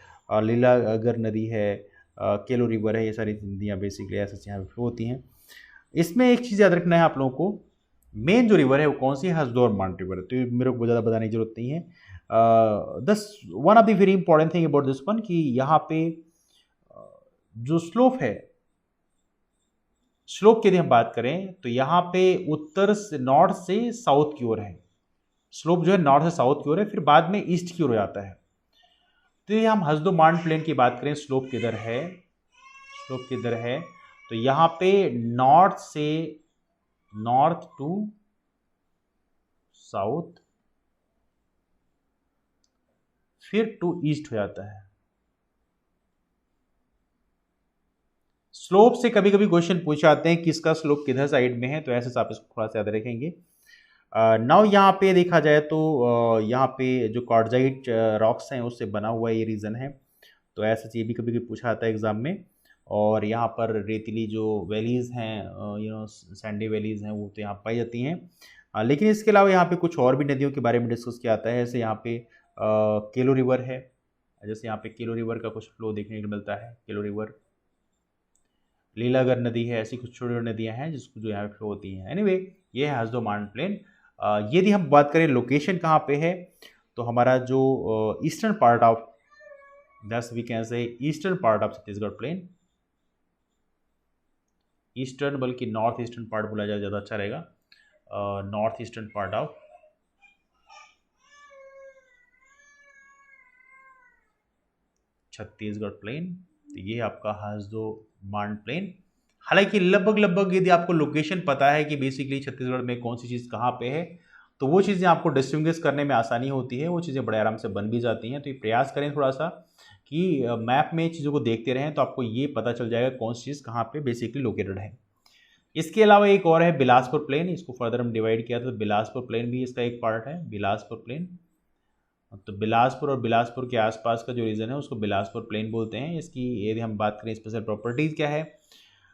लीलागर नदी है, केलो रिवर है, ये सारी नदियाँ बेसिकली ऐसे यहाँ पे फ्लो होती हैं। इसमें एक चीज़ याद रखना है आप लोगों को, मेन जो रिवर है वो कौन सी है, हसदो और मांड रिवर। तो ये मेरे को ज़्यादा बताने की जरूरत नहीं है। दस one of the very important thing about this one कि यहाँ पे जो स्लोप है, स्लोप की यदि हम बात करें तो यहाँ पे उत्तर से, नॉर्थ से साउथ की ओर है। स्लोप जो है नॉर्थ से साउथ की ओर है, फिर बाद में ईस्ट की ओर जाता है। तो ये हम हसदो मांड प्लेन की बात करें, स्लोप किधर है, स्लोप किधर है, तो यहाँ पे नॉर्थ से, नॉर्थ टू साउथ, फिर टू ईस्ट हो जाता है। स्लोप से कभी कभी क्वेश्चन पूछ आते हैं कि इसका स्लोप किधर साइड में है, तो ऐसे आप इसको थोड़ा सा याद रखेंगे। नाउ यहाँ पे देखा जाए तो यहाँ पे जो कॉर्जाइट रॉक्स हैं उससे बना हुआ ये रीजन है। तो ऐसा चीज़ भी कभी कभी पूछा आता है एग्जाम में। और यहाँ पर रेतीली जो वैलीज़ हैं, सैंडी वैलीज़ हैं, वो तो यहाँ पाई जाती हैं। लेकिन इसके अलावा यहाँ पे कुछ और भी नदियों के बारे में डिस्कस किया आता है। जैसे यहाँ पे केलो रिवर है, जैसे यहाँ पे केलो रिवर का कुछ फ्लो देखने को मिलता है, केलो रिवर। लीलागर नदी है, ऐसी कुछ छोटी छोटी नदियाँ हैं जिसको जो यहाँ पे फ्लो होती हैं। एनीवे ये है हसदो मांड प्लेन। यदि हम बात करें लोकेशन कहाँ पे है, तो हमारा जो eastern part of, thus we can say eastern part of Chhattisgarh plain, eastern बल्कि नॉर्थ ईस्टर्न पार्ट बोला जाए ज़्यादा अच्छा रहेगा, north eastern part of Chhattisgarh plain, तो ये आपका हासदो मांड प्लेन। हालांकि लगभग यदि आपको लोकेशन पता है कि बेसिकली छत्तीसगढ़ में कौन सी चीज़ कहाँ पे है, तो वो चीज़ें आपको डिस्टिंग्विश करने में आसानी होती है, वो चीज़ें बड़े आराम से बन भी जाती हैं। तो ये प्रयास करें थोड़ा सा कि मैप में चीज़ों को देखते रहें, तो आपको ये पता चल जाएगा कौन सी चीज़ कहाँ पे बेसिकली लोकेटेड है। इसके अलावा एक और है बिलासपुर प्लेन, इसको फर्दर हम डिवाइड किया था, तो बिलासपुर प्लेन भी इसका एक पार्ट है, बिलासपुर प्लेन। तो बिलासपुर और बिलासपुर के आसपास का जो रीजन है उसको बिलासपुर प्लेन बोलते हैं। इसकी यदि हम बात करें स्पेशल प्रॉपर्टीज़ क्या है,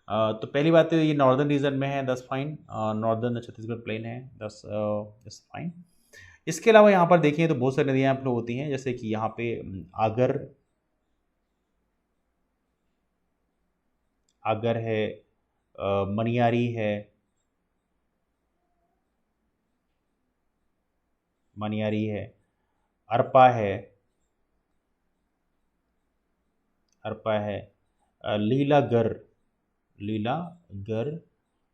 तो पहली बात तो ये नॉर्दर्न रीजन में है, दस फाइन, नॉर्दर्न छत्तीसगढ़ प्लेन है, दस फाइन। इसके अलावा यहाँ पर देखें तो बहुत सारी नदियाँ फ्लो होती हैं, जैसे कि यहाँ पे आगर है, मनियारी है, अरपा है, लीलागर,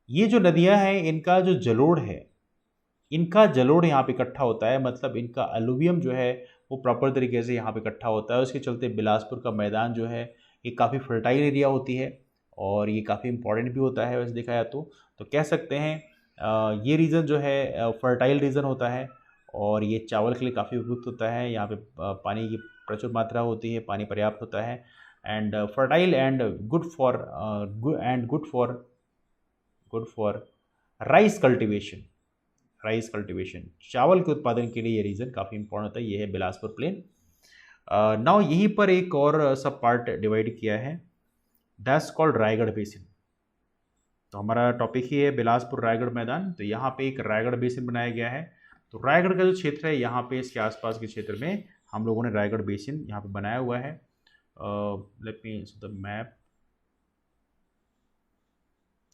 ये जो नदियां हैं इनका जो जलोढ़ है, इनका जलोढ़ यहाँ पे इकट्ठा होता है, मतलब इनका अलुवियम जो है वो प्रॉपर तरीके से यहाँ पे इकट्ठा होता है। उसके चलते बिलासपुर का मैदान जो है ये काफ़ी फर्टाइल एरिया होती है और ये काफ़ी इंपॉर्टेंट भी होता है वैसे देखा जाए तो कह सकते हैं ये रीज़न जो है फर्टाइल रीज़न होता है और ये चावल के लिए काफ़ी उपयुक्त होता है। यहाँ पे पानी की प्रचुर मात्रा होती है, पानी पर्याप्त होता है and fertile and good for rice cultivation, चावल के उत्पादन के लिए ये रीजन काफ़ी इंपॉर्टेंट होता है। ये है बिलासपुर प्लेन। नाउ यहीं पर एक और सब पार्ट डिवाइड किया है, दैट्स कॉल्ड रायगढ़ बेसिन। तो हमारा टॉपिक ही है बिलासपुर रायगढ़ मैदान, तो यहाँ पे एक रायगढ़ बेसिन बनाया गया है। तो रायगढ़ का जो क्षेत्र है यहाँ पे इसके आसपास के क्षेत्र में हम लोगों ने रायगढ़ बेसिन यहाँ पे बनाया हुआ है। Let me the map.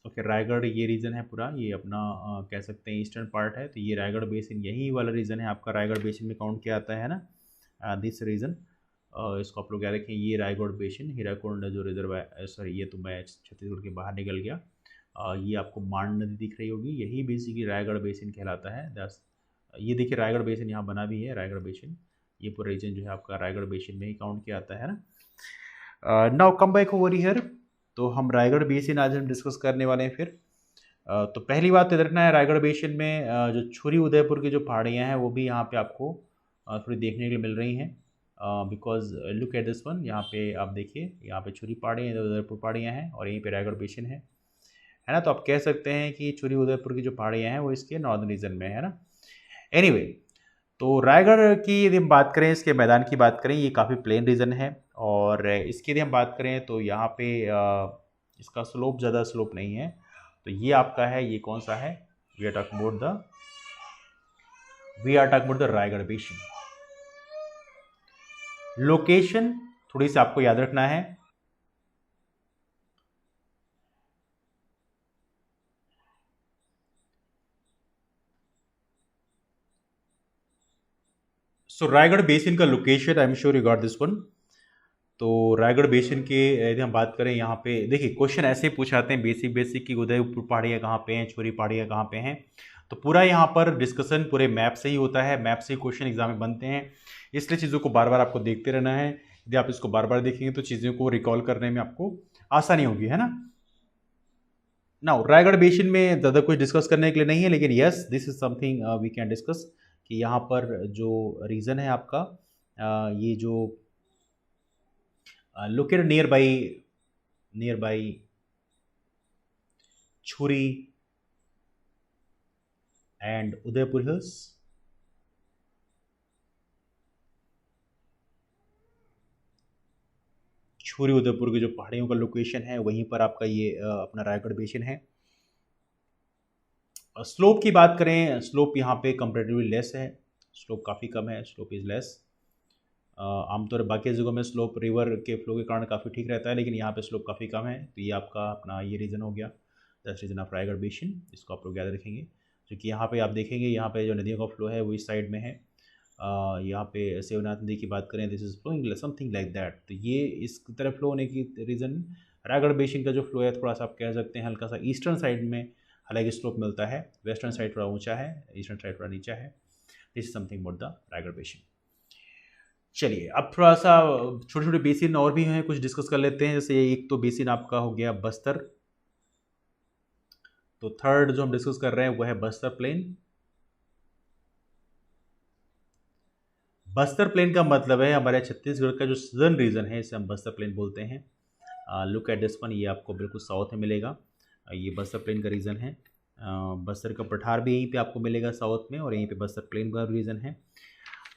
Okay, Raigarh ये रीजन है पूरा, ये अपना कह सकते हैं ईस्टर्न पार्ट है। तो ये रायगढ़ बेसिन यही वाला रीजन है आपका, रायगढ़ बेसिन में काउंट किया जाता है ना दिस रीजन। इसको आप लोग याद रखें, ये रायगढ़ बेसिन, हीराकुंड जो रिजर्व है, सॉरी ये तो मैं छत्तीसगढ़ के बाहर निकल गया। ये आपको मांड नदी दिख रही होगी, यही बेसिकली रायगढ़ बेसिन कहलाता है। दस ये देखिए रायगढ़ बेसिन यहाँ बना भी है, रायगढ़ बेसिन, ये पूरा रीजन जो है आपका रायगढ़ बेसिन में ही काउंट किया जाता है ना। Now come back over here, तो हम रायगढ़ बेसिन आज हम डिस्कस करने वाले हैं फिर। तो पहली बात याद रखना है, रायगढ़ बेसिन में जो छुरी उदयपुर की जो पहाड़ियाँ हैं वो भी यहाँ पे आपको थोड़ी देखने के लिए मिल रही हैं, because look at this one. यहाँ पे आप देखिए, यहाँ पे छुरी पहाड़ियाँ, उदयपुर पहाड़ियाँ हैं और यहीं पे रायगढ़ बेसिन है ना। तो आप कह सकते हैं कि छुरी उदयपुर की जो पहाड़ियाँ हैं वो इसके नॉर्दर्न रीजन में है ना। एनीवे, तो रायगढ़ की यदि हम बात करें, इसके मैदान की बात करें, ये काफ़ी प्लेन रीजन है और इसकी यदि हम बात करें तो यहाँ पे इसका स्लोप ज़्यादा स्लोप नहीं है। तो ये आपका है, ये कौन सा है, we are talking about the Raigarh basin. Location थोड़ी सी आपको याद रखना है, सो रायगढ़ बेसिन का location, I am sure you got this one. तो रायगढ़ बेसिन के यदि हम बात करें, यहाँ पे देखिए क्वेश्चन ऐसे ही पूछाते हैं बेसिक की उदयपुर पहाड़ियाँ कहाँ पे हैं, छोरी पहाड़ियाँ कहाँ पे हैं। तो पूरा यहाँ पर डिस्कशन पूरे मैप से ही होता है, मैप से ही क्वेश्चन एग्जाम में बनते हैं, इसलिए चीज़ों को बार बार आपको देखते रहना है। यदि आप इसको बार बार देखेंगे तो चीज़ों को रिकॉल करने में आपको आसानी होगी, है ना। ना रायगढ़ बेसिन में ज़्यादा कुछ डिस्कस करने के लिए नहीं है, लेकिन yes this is something we can discuss कि यहाँ पर जो रीज़न है आपका ये जो located nearby Churi and Udaipur hills. छुरी उदयपुर की जो पहाड़ियों का लोकेशन है वहीं पर आपका ये अपना रायगढ़ बेसिन है। स्लोप की बात करें, स्लोप यहाँ पे कंपेरेटिवली लेस है, स्लोप काफ़ी कम है, स्लोप इज़ लेस। आमतौर बाकी जगहों में स्लोप रिवर के फ्लो के कारण काफ़ी ठीक रहता है, लेकिन यहाँ पे स्लोप काफ़ी कम है। तो ये आपका अपना ये रीज़न हो गया, that's reason of Raigarh basin, इसको आप लोग याद रखेंगे। क्योंकि यहाँ पे आप देखेंगे, यहाँ पे जो नदियों का फ्लो है वो इस साइड में है। यहाँ पे शिवनाथ नदी की बात करें, this is flowing something like that. तो ये इस तरफ फ्लो होने की रीज़न रायगढ़ बेसिन का जो फ्लो है थोड़ा सा आप कह सकते हैं हल्का सा ईस्टर्न साइड में हालांकि स्लोप मिलता है, वेस्टर्न साइड थोड़ा ऊंचा है, ईस्टर्न साइड थोड़ा नीचा है। This is something about the Raigarh basin. चलिए अब थोड़ा सा छोटे छोटे बेसिन और भी हैं, कुछ डिस्कस कर लेते हैं। जैसे एक तो बेसिन आपका हो गया बस्तर, तो थर्ड जो हम डिस्कस कर रहे हैं वो है बस्तर प्लेन। बस्तर प्लेन का मतलब है हमारे छत्तीसगढ़ का जो सदर्न रीजन है, इसे हम बस्तर प्लेन बोलते हैं। लुक एट दिस वन, ये आपको बिल्कुल साउथ में मिलेगा। ये बस्तर प्लेन का रीजन है। बस्तर का पठार भी यहीं पे आपको मिलेगा साउथ में, और यहीं पे बस्तर प्लेन का रीजन है।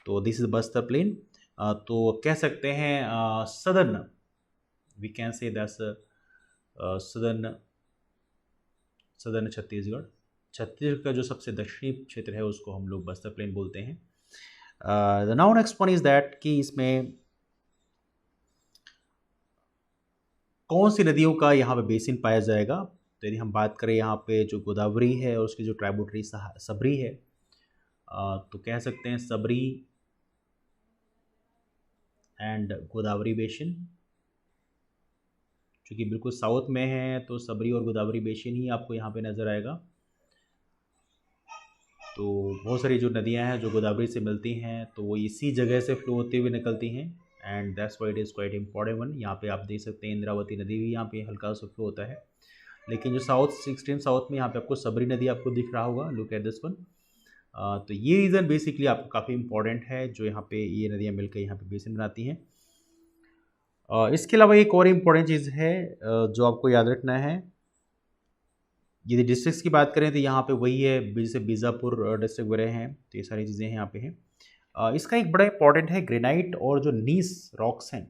तो दिस इज बस्तर प्लेन। तो कह सकते हैं southern, we can say that's southern, southern Chhattisgarh. Chhattisgarh का जो सबसे दक्षिणी क्षेत्र है उसको हम लोग बस्तर प्लेन बोलते हैं। The now next one is that कि इसमें कौन सी नदियों का यहाँ पे बेसिन पाया जाएगा। तो यदि हम बात करें यहाँ पे जो गोदावरी है और उसकी जो ट्राइब्यूटरी सबरी है, तो कह सकते हैं सबरी एंड गोदावरी बेसिन। चूँकि बिल्कुल साउथ में है तो सबरी और गोदावरी बेसिन ही आपको यहाँ पे नज़र आएगा। तो बहुत सारी जो नदियाँ हैं जो गोदावरी से मिलती हैं तो वो इसी जगह से फ्लो होती हुई निकलती हैं, and that's why it is quite important one. यहाँ पे आप देख सकते हैं इंद्रावती नदी भी यहाँ पे हल्का सा फ्लो होता है। लेकिन जो साउथ एक्सट्रीम साउथ में यहाँ पे आपको सबरी नदी आपको दिख रहा होगा, लुक एट दिस वन। तो ये रीज़न बेसिकली आपको काफ़ी इंपॉर्टेंट है, जो यहाँ पे ये नदियाँ मिलकर यहाँ पे बेसिन बनाती हैं। इसके अलावा एक और इम्पॉर्टेंट चीज़ है जो आपको याद रखना है। यदि डिस्ट्रिक्ट्स की बात करें तो यहाँ पे वही है, जैसे बीजापुर डिस्ट्रिक्ट वगैरह हैं, तो ये सारी चीज़ें यहाँ पे हैं। इसका एक बड़ा इंपॉर्टेंट है ग्रेनाइट और जो नीस रॉक्स हैं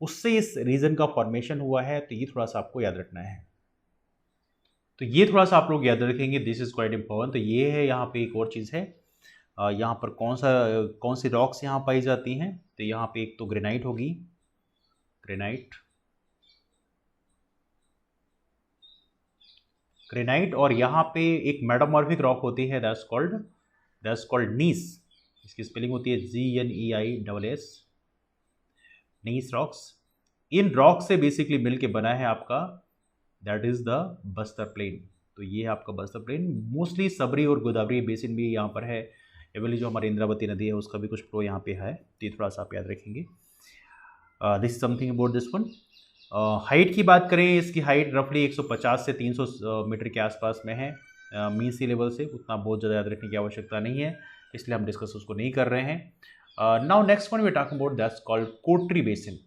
उससे इस रीजन का फॉर्मेशन हुआ है, तो ये थोड़ा सा आपको याद रखना है। तो ये थोड़ा सा आप लोग याद रखेंगे, दिस इज़ क्वाइट इम्पोर्टेंट। तो ये है यहाँ पे एक और चीज़ है, यहाँ पर कौन सी रॉक्स यहाँ पाई जाती हैं। तो यहाँ पे एक तो ग्रेनाइट होगी, ग्रेनाइट, ग्रेनाइट, और यहाँ पे एक मेटामॉर्फिक रॉक होती है दैट्स कॉल्ड नीस। इसकी स्पेलिंग होती है GNEISS, नीस रॉक्स। इन रॉक से बेसिकली मिलके बना है आपका that is the Bastar plain. तो ये है आपका बस्तर प्लेन। मोस्टली सबरी और गोदावरी बेसिन भी यहाँ पर है। एवली जो हमारी इंद्रावती नदी है उसका भी कुछ फ्लो यहाँ पे है, तो ये थोड़ा सा आप याद रखेंगे। This something about this one. Height की बात करें, इसकी हाइट रफली 150 से 300 मीटर के आसपास में है मीन सी लेवल से। उतना बहुत ज़्यादा याद रखने की आवश्यकता नहीं है, इसलिए हम डिस्कस उसको नहीं कर रहे हैं। Now next one we talking about that's called Kotri basin.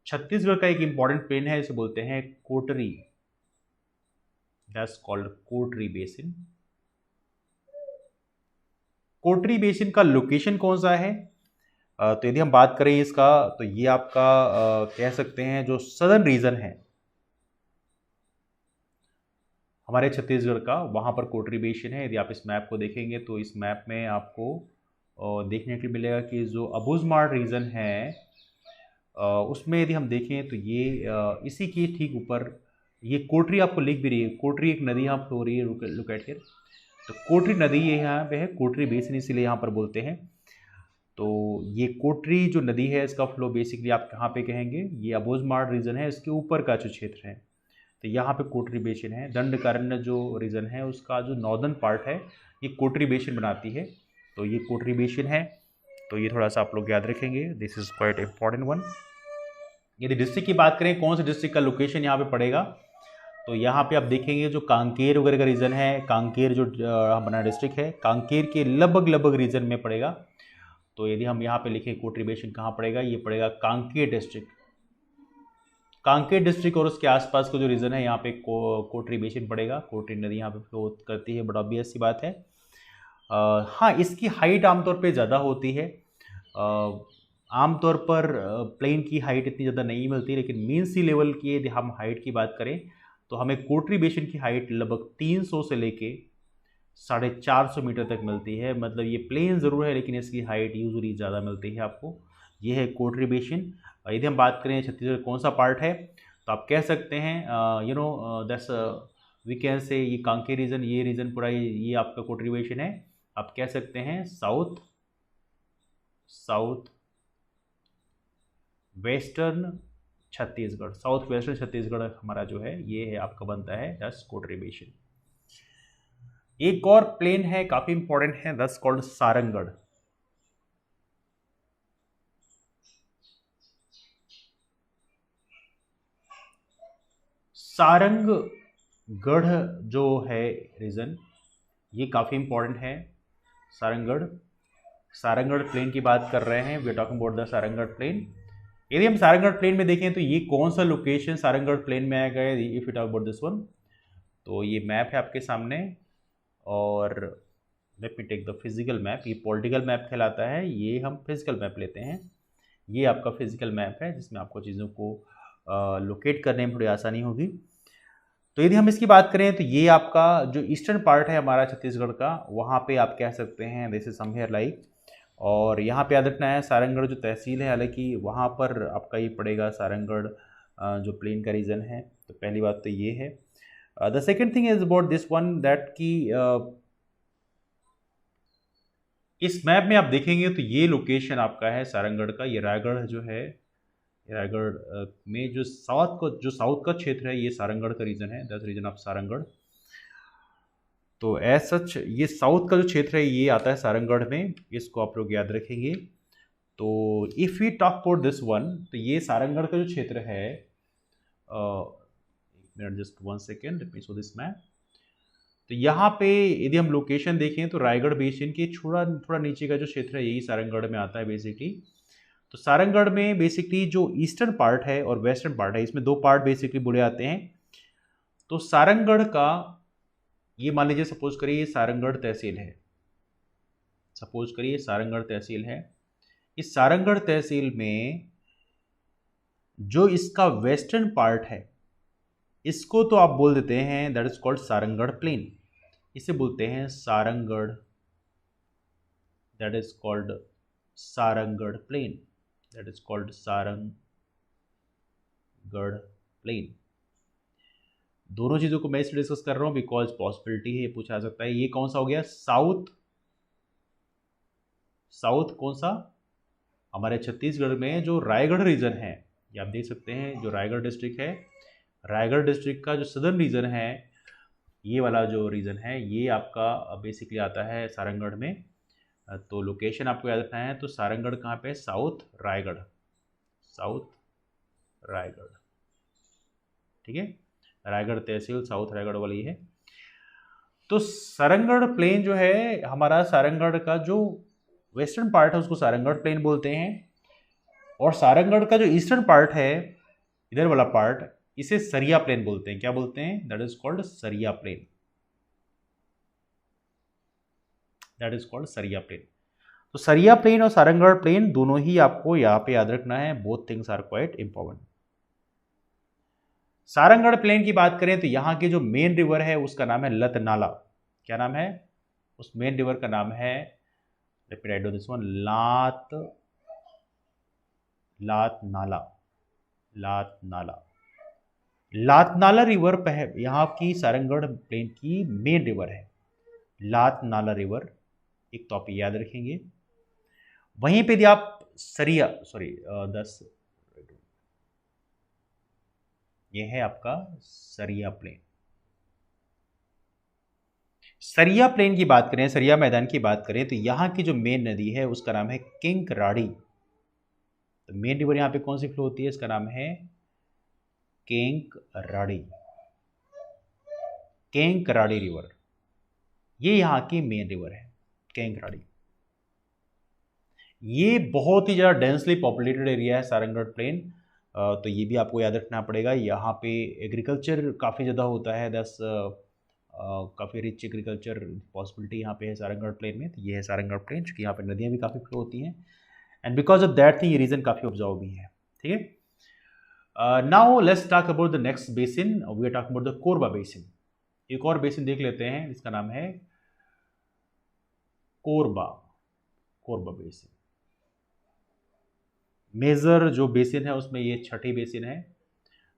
Chhattisgarh का एक इंपॉर्टेंट प्लेन है, इसे बोलते हैं Kotri, that's called Kotri basin. Kotri basin का लोकेशन कौन सा है, तो यदि हम बात करें इसका, तो ये आपका कह सकते हैं जो सदर्न रीजन है हमारे छत्तीसगढ़ का, वहाँ पर कोटरी बेसिन है। यदि आप इस मैप को देखेंगे तो इस मैप में आपको देखने के लिए मिलेगा कि जो अबूझमाड़ रीजन है उसमें यदि हम देखें तो ये इसी के ठीक ऊपर ये कोटरी आपको लिख भी रही है। कोटरी एक नदी यहाँ फ्लो हो रही है, लुक एट हियर। तो कोटरी नदी ये यहाँ पे है, कोटरी बेसिन इसीलिए यहाँ पर बोलते हैं। तो ये कोटरी जो नदी है इसका फ्लो बेसिकली आप कहाँ पे कहेंगे, ये अबूझमाड़ रीजन है, इसके ऊपर का जो क्षेत्र है, तो यहाँ पे कोटरी बेसिन है। दंडकारण्य जो रीजन है उसका जो नॉर्दर्न पार्ट है ये कोटरी बेसिन बनाती है, तो ये कोटरी बेसिन है। तो ये थोड़ा सा आप लोग याद रखेंगे, this is quite important one. यदि डिस्ट्रिक्ट की बात करें, कौन से डिस्ट्रिक्ट का लोकेशन यहाँ पे पड़ेगा, तो यहाँ पे आप देखेंगे जो कांकेर वगैरह का रीजन है, कांकेर जो हमारा डिस्ट्रिक्ट है, कांकेर के लगभग रीजन में पड़ेगा। तो यदि हम यहाँ पे लिखें कोटरी बेसिन कहाँ पड़ेगा, ये पड़ेगा कांकेर डिस्ट्रिक्ट। कांकेर डिस्ट्रिक्ट और उसके आसपास का जो रीजन है यहाँ पे कोटरी बेसिन पड़ेगा। कोटरी नदी यहाँ पे फ्लो करती है, बड़ा ऑब्वियस सी बात है। हाँ, इसकी हाइट आमतौर पे ज़्यादा होती है। आमतौर पर प्लेन की हाइट इतनी ज़्यादा नहीं मिलती, लेकिन मीन सी लेवल की यदि हम हाइट की बात करें तो हमें कोटरी बेसिन की हाइट लगभग 300 से लेके 450 मीटर तक मिलती है। मतलब ये प्लेन ज़रूर है लेकिन इसकी हाइट यूजुअली ज़्यादा मिलती है आपको। ये है कोटरी बेसिन। यदि हम बात करें छत्तीसगढ़ कौन सा पार्ट है, तो आप कह सकते हैं you know that's we can say ये कांकेर रीजन, ये रीजन पूरा ये आपका कोटरी बेसिन है। आप कह सकते हैं south western Chhattisgarh, south western Chhattisgarh हमारा जो है ये है आपका बनता है दैट्स कोटरी बेसिन। एक और प्लेन है काफ़ी इंपॉर्टेंट है, दैट्स कॉल्ड सारंगढ़। सारंगगढ़ जो है रीजन, ये काफ़ी इंपॉर्टेंट है। सारंगगढ़, सारंगगढ़ प्लेन की बात कर रहे हैं, we are talking about the Sarangarh plain. यदि हम सारंगगढ़ प्लेन में देखें तो ये कौन सा लोकेशन सारंगगढ़ प्लेन में आएगा, if you talk about this one, तो ये मैप है आपके सामने। और let me take the physical map, ये पॉलिटिकल मैप कहलाता है, ये हम फिजिकल मैप लेते हैं। ये आपका फिजिकल मैप है जिसमें आपको चीज़ों को लोकेट करने में थोड़ी आसानी होगी। तो यदि हम इसकी बात करें तो ये आपका जो ईस्टर्न पार्ट है हमारा छत्तीसगढ़ का, वहाँ पे आप कह सकते हैं दिस इज समवेयर लाइक। और यहाँ पे याद रखना है सारंगगढ़ जो तहसील है, हालांकि वहाँ पर आपका ये पड़ेगा सारंगगढ़ जो प्लेन का रीजन है। तो पहली बात तो ये है। The second thing is about this one that कि इस मैप में आप देखेंगे तो ये लोकेशन आपका है सारंगगढ़ का, ये रायगढ़ जो है, रायगढ़ में जो साउथ का क्षेत्र है ये सारंगगढ़ का रीजन है, दैट्स रीजन ऑफ सारंगगढ़। तो एज सच ये साउथ का जो क्षेत्र है ये आता है सारंगगढ़ में, इसको आप लोग याद रखेंगे। तो if we talk about this one, तो ये सारंगगढ़ का जो क्षेत्र है, एक minute just 1 second, let me show this map. तो यहाँ पे यदि हम लोकेशन देखें तो रायगढ़ बेसिन के थोड़ा नीचे का जो क्षेत्र है यही सारंगगढ़ में आता है बेसिकली। तो सारंगगढ़ में बेसिकली जो ईस्टर्न पार्ट है और वेस्टर्न पार्ट है, इसमें दो पार्ट बेसिकली बोले जाते हैं। तो सारंगगढ़ का ये मान लीजिए, सपोज करिए सारंगगढ़ तहसील है, सपोज करिए सारंगगढ़ तहसील है। इस सारंगगढ़ तहसील में जो इसका वेस्टर्न पार्ट है इसको तो आप बोल देते हैं that is called Sarangarh plain, इसे बोलते हैं Sarangarh, that is called Sarangarh plain, that is called Sarangarh plain. दोनों चीज़ों को मैं इसलिए डिस्कस कर रहा हूँ बिकॉज पॉसिबिलिटी है, पूछा जा सकता है ये कौन सा हो गया साउथ, साउथ कौन सा, हमारे छत्तीसगढ़ में जो रायगढ़ रीजन है, ये आप देख सकते हैं जो रायगढ़ डिस्ट्रिक्ट है, रायगढ़ डिस्ट्रिक्ट का जो सदर्न रीजन है, ये वाला जो रीजन है ये आपका बेसिकली आता है सारंगगढ़ में। तो लोकेशन आपको याद रखना है, तो सारंगगढ़ कहाँ पे है, साउथ रायगढ़, साउथ रायगढ़, ठीक है, रायगढ़ तहसील साउथ रायगढ़ वाली है। तो सारंगगढ़ प्लेन जो है हमारा, सारंगगढ़ का जो वेस्टर्न पार्ट है उसको सारंगगढ़ प्लेन बोलते हैं, और सारंगगढ़ का जो ईस्टर्न पार्ट है इधर वाला पार्ट, इसे सरिया प्लेन बोलते हैं। क्या बोलते हैं, दैट इज कॉल्ड सरिया प्लेन, दैट इज कॉल्ड सरिया प्लेन। तो सरिया प्लेन और सारंगगढ़ प्लेन दोनों ही आपको यहाँ पे याद रखना है, both things are quite important. Sarangarh plain की बात करें तो यहाँ की जो मेन रिवर है उसका नाम है लतनाला। क्या नाम है, उस मेन रिवर का नाम है, let me write down this one, Latnala, Latnala, Latnala river यहाँ की सारंगगढ़ प्लेन की मेन रिवर है, लातनाला रिवर, एक तो आप याद रखेंगे। वहीं पे यदि आप ये है आपका सरिया प्लेन। सरिया प्लेन की बात करें, सरिया मैदान की बात करें तो यहाँ की जो मेन नदी है उसका नाम है केंकराड़ी। तो मेन रिवर यहाँ पे कौन सी फ्लो होती है, इसका नाम है केंकराड़ी, केंकराड़ी रिवर, ये यहाँ की मेन रिवर है केंकराड़ी। ये बहुत ही ज़्यादा डेंसली पॉपुलेटेड एरिया है सारंगगढ़ प्लेन, तो ये भी आपको याद रखना पड़ेगा। यहाँ पे एग्रीकल्चर काफ़ी ज़्यादा होता है, काफ़ी रिच एग्रीकल्चर पॉसिबिलिटी यहाँ पे है सारंगगढ़ प्लेन में। तो ये है सारंगगढ़ प्लेन, क्योंकि यहाँ पे नदियाँ भी काफ़ी फ्लो होती हैं, and because of that thing ये रीजन काफ़ी ऑब्जर्व भी है, ठीक है। Now let's talk about the next basin, we are talking about the Korba basin. एक और बेसिन देख लेते हैं, इसका नाम है कोरबा, कोरबा बेसिन। मेजर जो बेसिन है उसमें ये छठी बेसिन है।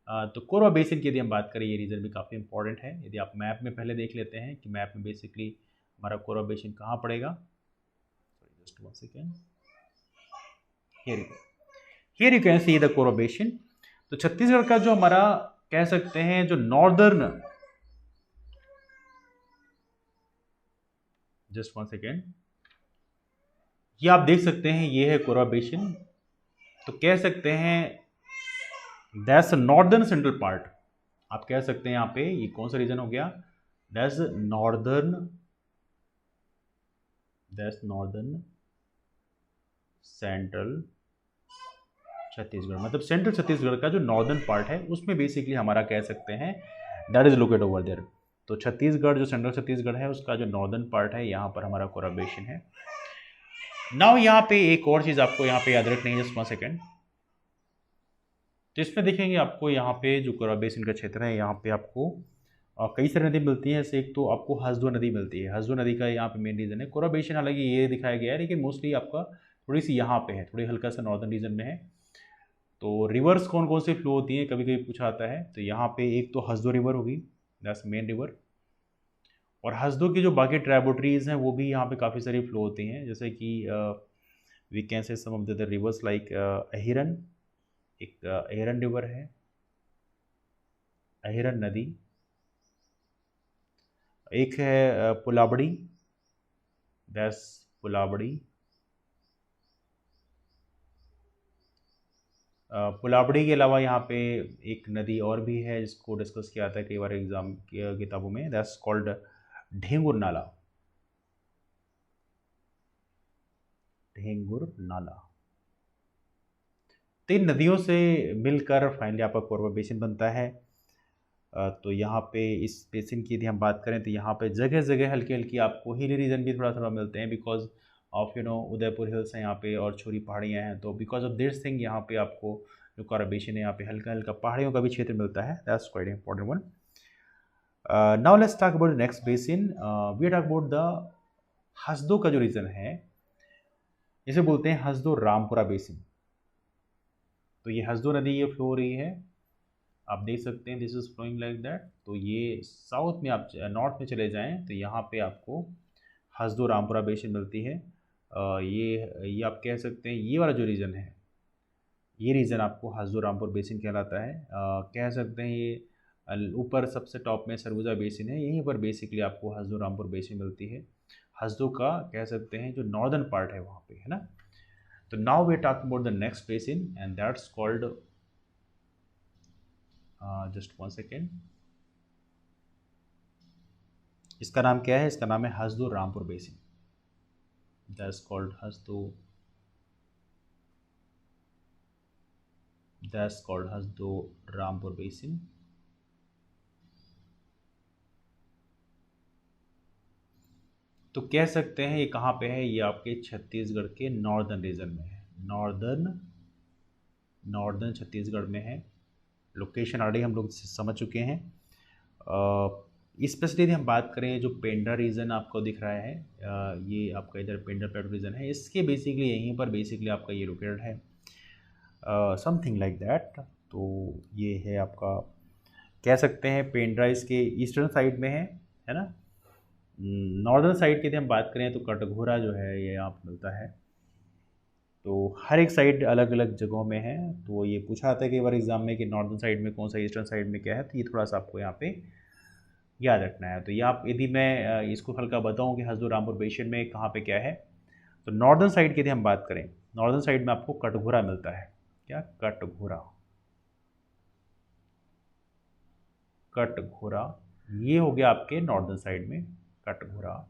तो कोरबा बेसिन की यदि हम बात करें, ये रीजन भी काफ़ी इंपॉर्टेंट है। यदि आप मैप में पहले देख लेते हैं कि मैप में बेसिकली हमारा कोरबा बेसिन कहाँ पड़ेगा, just 1 second, here you can see the Korba basin. तो छत्तीसगढ़ का जो हमारा कह सकते हैं जो नॉर्दर्न, जस्ट 1 सेकेंड, ये आप देख सकते हैं ये है कोरबा बेसिन। तो कह सकते हैं दैट्स नॉर्दर्न सेंट्रल पार्ट, आप कह सकते हैं यहाँ पे ये कौन सा रीजन हो गया, दैट्स नॉर्दर्न सेंट्रल छत्तीसगढ़, मतलब सेंट्रल छत्तीसगढ़ का जो नॉर्दर्न पार्ट है उसमें बेसिकली हमारा कह सकते हैं that is located over there. तो छत्तीसगढ़ जो सेंट्रल छत्तीसगढ़ है उसका जो नॉर्दर्न पार्ट है यहाँ पर हमारा कोरबा बेसिन है। नाउ यहाँ पे एक और चीज़ आपको यहाँ पे याद रखनी है, जस्ट 1 सेकेंड। तो इसमें देखेंगे आपको यहाँ पे जो कोरबा बेसिन का क्षेत्र है यहाँ पे आपको कई सारी नदी मिलती हैं। जैसे एक तो आपको हसदो नदी मिलती है, हसदो नदी का यहाँ पे मेन रीजन है। कोरबा बेसिन हालांकि ये दिखाया गया है लेकिन मोस्टली आपका थोड़ी सी यहाँ पे है, थोड़ी हल्का सा नॉर्दर्न रीजन में है। तो रिवर्स कौन कौन से फ्लो होती हैं कभी कभी पूछा आता है। तो यहाँ पे एक तो हसदो रिवर होगी, दैट्स मेन रिवर। और हसदो की जो बाकी ट्राइब्यूटरीज हैं वो भी यहाँ पे काफ़ी सारी फ्लो होती हैं, जैसे कि we can say some of the rivers like Ahiran, एक अहिरन रिवर है, अहिरन नदी। एक है पुलाबड़ी, दैट्स पुलाबड़ी। पुलाबड़ी के अलावा यहाँ पे एक नदी और भी है जिसको डिस्कस किया था कई बार एग्जाम की किताबों में, दैट्स कॉल्ड ढेंगुर नाला, ढेंगुर नाला। तीन नदियों से मिलकर फाइनली आपका कोरबा बेसिन बनता है। तो यहाँ पे इस बेसिन की यदि हम बात करें तो यहाँ पे जगह जगह हल्की हल्की आपको हिली रीजन भी थोड़ा थोड़ा मिलते हैं, बिकॉज ऑफ उदयपुर हिल्स हैं यहाँ पे और छोरी पहाड़ियाँ हैं। तो बिकॉज ऑफ दिस थिंग यहाँ पे आपको जो कोरबा बेसिन है यहाँ पे हल्का हल्का पहाड़ियों का भी क्षेत्र मिलता है, that's quite important one. Now let's talk about next basin, we talk about the Hasdo का जो रीजन है इसे बोलते हैं हसदो रामपुरा बेसिन। तो ये हसदो नदी ये फ्लो हो रही है, आप देख सकते हैं this is flowing like that. तो ये साउथ में आप नॉर्थ में चले जाएं तो यहाँ पे आपको हसदो रामपुरा बेसिन मिलती है। ये आप कह सकते हैं ये वाला जो रीजन है ये रीजन आपको हसदो रामपुर बेसिन कहलाता है। कह सकते हैं ये ऊपर सबसे टॉप में सरगुजा बेसिन है, यहीं पर बेसिकली आपको हसदो रामपुर बेसिन मिलती है। हसदो का कह सकते हैं जो नॉर्दर्न पार्ट है वहाँ पे, है ना। तो now we talk about the next basin and that's called just 1 second. इसका नाम क्या है, इसका नाम है Hasdo Rampur basin, that's called Hasdo Rampur basin. तो कह सकते हैं ये कहाँ पे है, ये आपके छत्तीसगढ़ के नॉर्दर्न रीजन में है, नॉर्दर्न छत्तीसगढ़ में है। लोकेशन ऑलरेडी हम लोग समझ चुके हैं। स्पेशली यदि हम बात करें जो पेंड्रा रीजन आपको दिख रहा है, ये आपका इधर पेंड्रा प्लेटू रीजन है, इसके बेसिकली यहीं पर बेसिकली आपका ये लोकेटेड है, समथिंग लाइक दैट। तो ये है आपका कह सकते हैं पेंड्रा इसके ईस्टर्न साइड में है ना। नॉर्दर्न साइड की यदि हम बात करें तो कटघोरा जो है ये यहाँ पर मिलता है। तो हर एक साइड अलग अलग जगहों में है। तो ये पूछा आता है कई बार एग्जाम में कि नॉर्दर्न साइड में कौन सा, ईस्टर्न साइड में क्या है, तो ये थोड़ा सा आपको यहाँ पे याद रखना है। तो ये आप यदि मैं इसको हल्का बताऊँ कि हसदो रामपुर बेसिन में कहाँ पे क्या है, तो नॉर्दर्न साइड की यदि हम बात करें, नॉर्दर्न साइड में आपको कटघोरा मिलता है। क्या, कटघोरा, कटघोरा ये हो गया आपके नॉर्दर्न साइड में कटघोरा।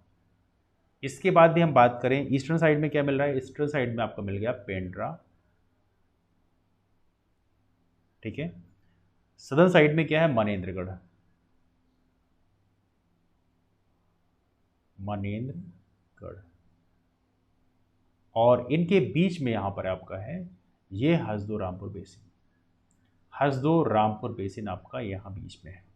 इसके बाद भी हम बात करें ईस्टर्न साइड में क्या मिल रहा है, ईस्टर्न साइड में आपको मिल गया पेंड्रा, ठीक है। सदर्न साइड में क्या है, मनेन्द्रगढ़, मनेन्द्रगढ़। और इनके बीच में यहाँ पर आपका है ये हसदो रामपुर बेसिन, हसदो रामपुर बेसिन आपका यहाँ बीच में है।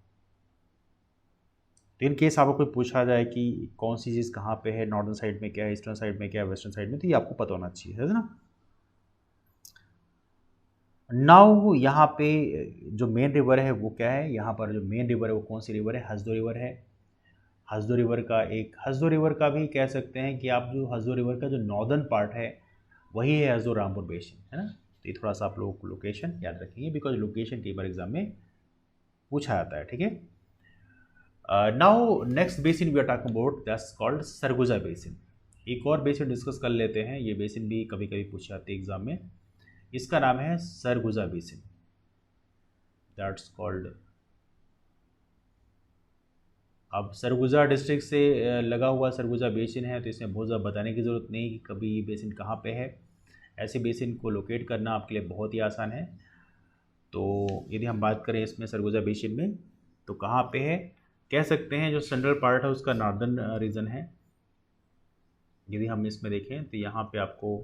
तो इन केस आपको कोई पूछा जाए कि कौन सी चीज़ कहाँ पे है, नॉर्दर्न साइड में क्या है, ईस्टर्न साइड में क्या है, वेस्टर्न साइड में, तो ये आपको पता होना चाहिए, है ना। नाउ यहाँ पे जो मेन रिवर है वो क्या है, यहाँ पर जो मेन रिवर है वो कौन सी रिवर है, हसदो रिवर है। हसदो रिवर का हसदो रिवर का भी कह सकते हैं कि आप जो हसदो रिवर का जो नॉर्दर्न पार्ट है वही है हसदो रामपुर बेसिन, है ना। तो ये थोड़ा सा आप लोगों को लोकेशन याद रखेंगे, बिकॉज लोकेशन कई बार एग्जाम में पूछा जाता है, ठीक है। Now next basin we are talking about, that's called Surguja basin. एक और बेसिन डिस्कस कर लेते हैं, ये बेसिन भी कभी कभी पूछे जाते हैं एग्जाम में। इसका नाम है सरगुजा बेसिन, दैट्स कॉल्ड अब सरगुजा डिस्ट्रिक्ट से लगा हुआ सरगुजा बेसिन है, तो इसमें बहुत ज़्यादा बताने की ज़रूरत नहीं कि कभी ये बेसिन कहाँ पे है। ऐसे बेसिन को लोकेट करना आपके लिए बहुत ही आसान है। तो यदि हम बात करें इसमें सरगुजा बेसिन में, तो कहाँ पे है, कह सकते हैं जो सेंट्रल पार्ट है उसका नॉर्दर्न रीजन है। यदि हम इसमें देखें तो यहाँ पे आपको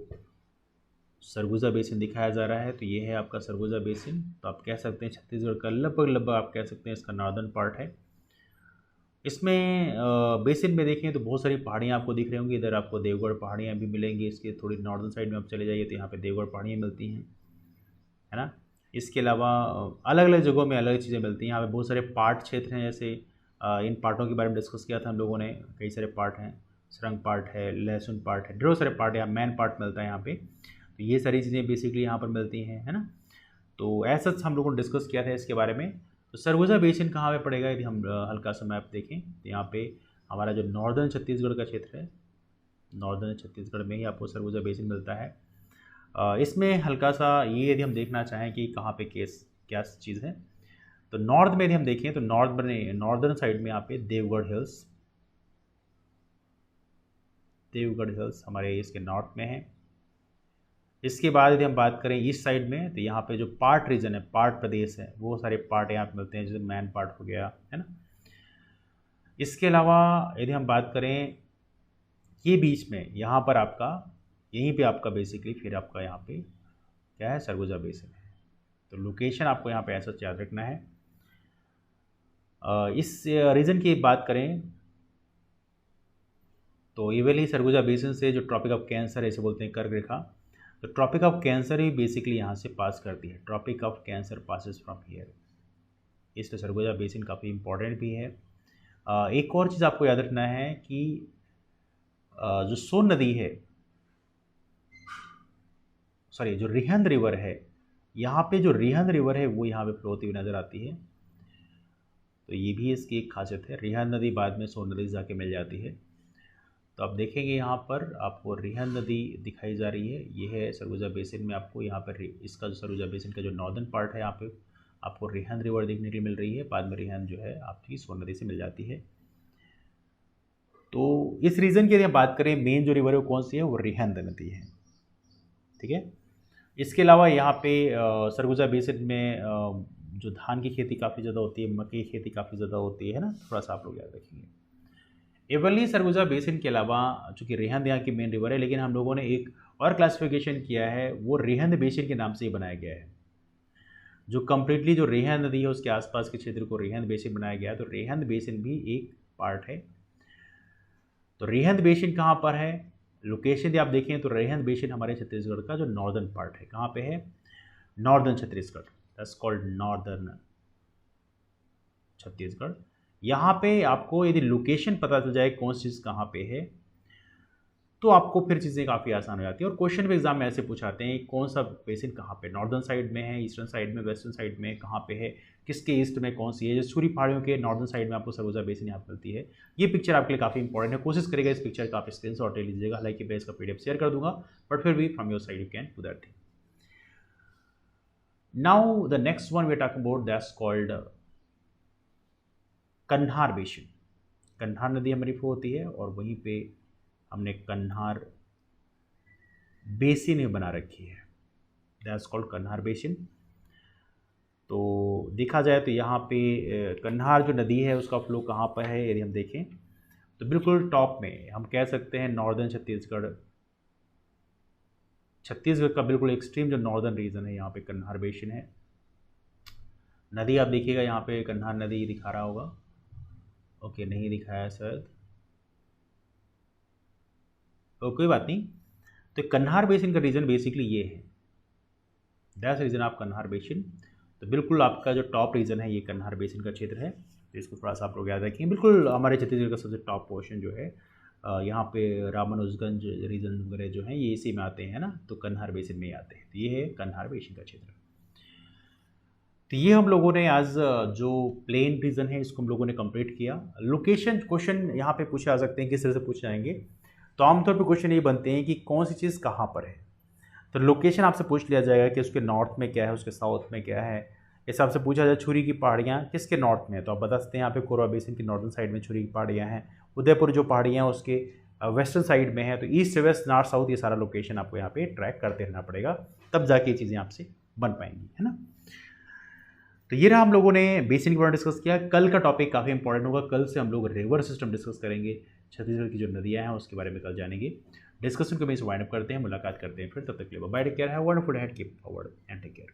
सरगुजा बेसिन दिखाया जा रहा है, तो ये है आपका सरगुजा बेसिन। तो आप कह सकते हैं छत्तीसगढ़ का लगभग आप कह सकते हैं इसका नॉर्दर्न पार्ट है। इसमें बेसिन में देखें तो बहुत सारी पहाड़ियाँ आपको दिख रही होंगी। इधर आपको देवगढ़ पहाड़ियाँ भी मिलेंगी, इसके थोड़ी नॉर्दर्न साइड में आप चले जाइए तो यहाँ पे देवगढ़ पहाड़ियाँ मिलती हैं, है ना। इसके अलावा अलग अलग जगहों में अलग चीज़ें मिलती हैं। यहाँ पे बहुत सारे पार्ट क्षेत्र हैं, जैसे इन पार्टों के बारे में डिस्कस किया था हम लोगों ने। कई सारे पार्ट हैं, सुरंग पार्ट है, लहसुन पार्ट है, ढेरों सारे पार्ट, यहाँ मैन पार्ट मिलता है यहाँ पे। तो ये सारी चीज़ें बेसिकली यहाँ पर मिलती हैं, है ना। तो ऐसा हम लोगों ने डिस्कस किया था इसके बारे में। तो सरगुजा बेसिन कहाँ पे पड़ेगा, यदि हम हल्का सा मैप देखें तो यहाँ पे हमारा जो नॉर्दर्न छत्तीसगढ़ का क्षेत्र है, नॉर्दर्न छत्तीसगढ़ में ही आपको सरगुजा बेसिन मिलता है। इसमें हल्का सा ये यदि हम देखना चाहें कि कहाँ पे क्या चीज़ है, तो नॉर्थ में यदि हम देखें तो नॉर्दर्न साइड में यहाँ पे देवगढ़ हिल्स हमारे इसके नॉर्थ में है। इसके बाद यदि हम बात करें ईस्ट साइड में, तो यहाँ पे जो पार्ट रीजन है, पार्ट प्रदेश है, वो सारे पार्ट यहाँ पे मिलते हैं, जैसे मैन पार्ट हो गया, है ना। इसके अलावा यदि हम बात करें ये बीच में, यहाँ पर आपका यहीं पे आपका बेसिकली फिर आपका यहाँ पे क्या है, सरगुजा बेसिन है। तो लोकेशन आपको यहाँ पे ऐसा याद रखना है। इस रीजन की बात करें तो ये वाली सरगुजा बेसिन से जो ट्रॉपिक ऑफ कैंसर ऐसे बोलते हैं, कर्क रेखा, तो ट्रॉपिक ऑफ कैंसर ही बेसिकली यहाँ से पास करती है। Tropic of cancer passes from here. इसलिए सरगुजा बेसिन काफ़ी इंपॉर्टेंट भी है। एक और चीज़ आपको याद रखना है कि जो सोन नदी है, सॉरी जो रिहंद रिवर है, यहाँ पे जो रिहंद रिवर है वो यहाँ पे फ्लो होती हुई नज़र आती है। तो ये भी इसकी एक खासियत है। रिहंद नदी बाद में सोन नदी से जाके मिल जाती है। तो आप देखेंगे यहाँ पर आपको रिहंद नदी दिखाई जा रही है। ये है सरगुजा बेसिन में आपको यहाँ पर इसका जो सरगुजा बेसिन का जो नॉर्दर्न पार्ट है, यहाँ पे आपको रिहंद रिवर देखने के लिए मिल रही है। बाद में रिहंद जो है आपकी सोन नदी से मिल जाती है। तो इस रीजन की यदि हम बात करें, मेन जो रिवर है वो कौन सी है, वो रिहंद नदी है, ठीक है। इसके अलावा यहाँ पे सरगुजा बेसिन में जो धान की खेती काफ़ी ज़्यादा होती है, मक्की की खेती काफ़ी ज़्यादा होती है ना, थोड़ा सा आप लोग याद रखेंगे। एवली सरगुजा बेसिन के अलावा चूँकि रिहंद यहाँ की मेन रिवर है, लेकिन हम लोगों ने एक और क्लासिफिकेशन किया है, वो रिहंद बेसिन के नाम से ही बनाया गया है। जो कम्प्लीटली जो रिहंद नदी है उसके आसपास के क्षेत्र को रिहंद बेसिन बनाया गया है। तो रिहंद बेसिन भी एक पार्ट है। तो रिहंद बेसिन कहाँ पर है, लोकेशन यदि आप देखें तो रिहंद बेसिन हमारे छत्तीसगढ़ का जो नॉर्दर्न पार्ट है, कहाँ पे है, northern Chhattisgarh, that's called northern Chhattisgarh. यहाँ पे आपको यदि लोकेशन पता चल जाए कौन सी चीज़ कहाँ पे है, तो आपको फिर चीज़ें काफ़ी आसान हो जाती है। और क्वेश्चन भी एग्जाम में ऐसे पूछाते हैं कौन सा बेसिन कहाँ पे, नॉर्दर्न साइड में है, ईस्टर्न साइड में, वेस्टर्न साइड में, कहाँ पे है, किसके ईस्ट में कौन सी है। जैसे सूरी पहाड़ियों के नॉर्दर्न साइड में आपको सरगुजा बेसिन यहाँ मिलती है। ये पिक्चर आपके लिए काफ़ी इंपॉर्टेंट है। कोशिश करेगा इस पिक्चर का आप स्क्रीनशॉट ले लीजिएगा। हालांकि मैं इसका PDF शेयर कर दूंगा, बट फिर भी from your side you can do that thing. Now the next one we are talking about, that's called Kanhar basin. Kanhar नदी हमारी फ्लो होती है और वहीं पे हमने कन्हार बेसिन बना रखी है, दैट्स कॉल्ड कन्हार बेसिन। तो देखा जाए तो यहाँ पे कन्हार जो नदी है उसका फ्लो कहाँ पर है, यदि हम देखें तो बिल्कुल टॉप में हम कह सकते हैं नॉर्दर्न छत्तीसगढ़ का बिल्कुल एक्सट्रीम जो नॉर्दर्न रीजन है, यहाँ पे कन्हार बेसिन है। नदी आप देखिएगा यहाँ पे कन्हार नदी दिखा रहा होगा, ओके नहीं दिखाया शायद, तो कोई बात नहीं। तो कन्हार बेसिन का रीजन बेसिकली ये है, दैट्स रीजन ऑफ कन्हार बेसिन। तो बिल्कुल आपका जो टॉप रीजन है ये कन्हार बेसिन का क्षेत्र है। तो इसको थोड़ा सा आप लोग याद रखें। बिल्कुल हमारे छत्तीसगढ़ का सबसे टॉप पोर्शन जो है यहाँ पे रामानुजगंज रीजन वगैरह जो है ये इसी में आते हैं ना, तो कन्हार बेसिन में ही आते हैं। तो ये है कन्हार बेसिन का क्षेत्र। तो ये हम लोगों ने आज जो प्लेन रीजन है इसको हम लोगों ने कंप्लीट किया। लोकेशन क्वेश्चन यहाँ पे पूछे जा सकते हैं, किस तरह से पूछे जाएंगे, तो आमतौर पे क्वेश्चन ये बनते हैं कि कौन सी चीज़ कहाँ पर है। तो लोकेशन आपसे पूछ लिया जाएगा कि उसके नॉर्थ में क्या है, उसके साउथ में क्या है, हिसाब से पूछा जाए छुरी की पहाड़ियाँ किसके नॉर्थ में है, तो आप बता सकते हैं यहाँ पे कोरबा बेसिन की नॉर्दर्न साइड में छुरी की पहाड़ियाँ हैं। उदयपुर जो पहाड़ियाँ हैं उसके वेस्टर्न साइड में है। तो ईस्ट से वेस्ट, नॉर्थ साउथ, ये सारा लोकेशन आपको यहाँ पे ट्रैक करते रहना पड़ेगा, तब जाके ये चीज़ें आपसे बन पाएंगी, है ना। तो ये रहा, हम लोगों ने बेसिन के बारे में डिस्कस किया। कल का टॉपिक काफ़ी इंपॉर्टेंट होगा, कल से हम लोग रिवर सिस्टम डिस्कस करेंगे, छत्तीसगढ़ की जो नदियाँ हैं उसके बारे में कल जानेंगे। डिस्कशन को मैं इस वाइंड अप करते हैं, मुलाकात करते हैं फिर, तब तक के लिए bye, take care, have a wonderful day, keep forward and take care.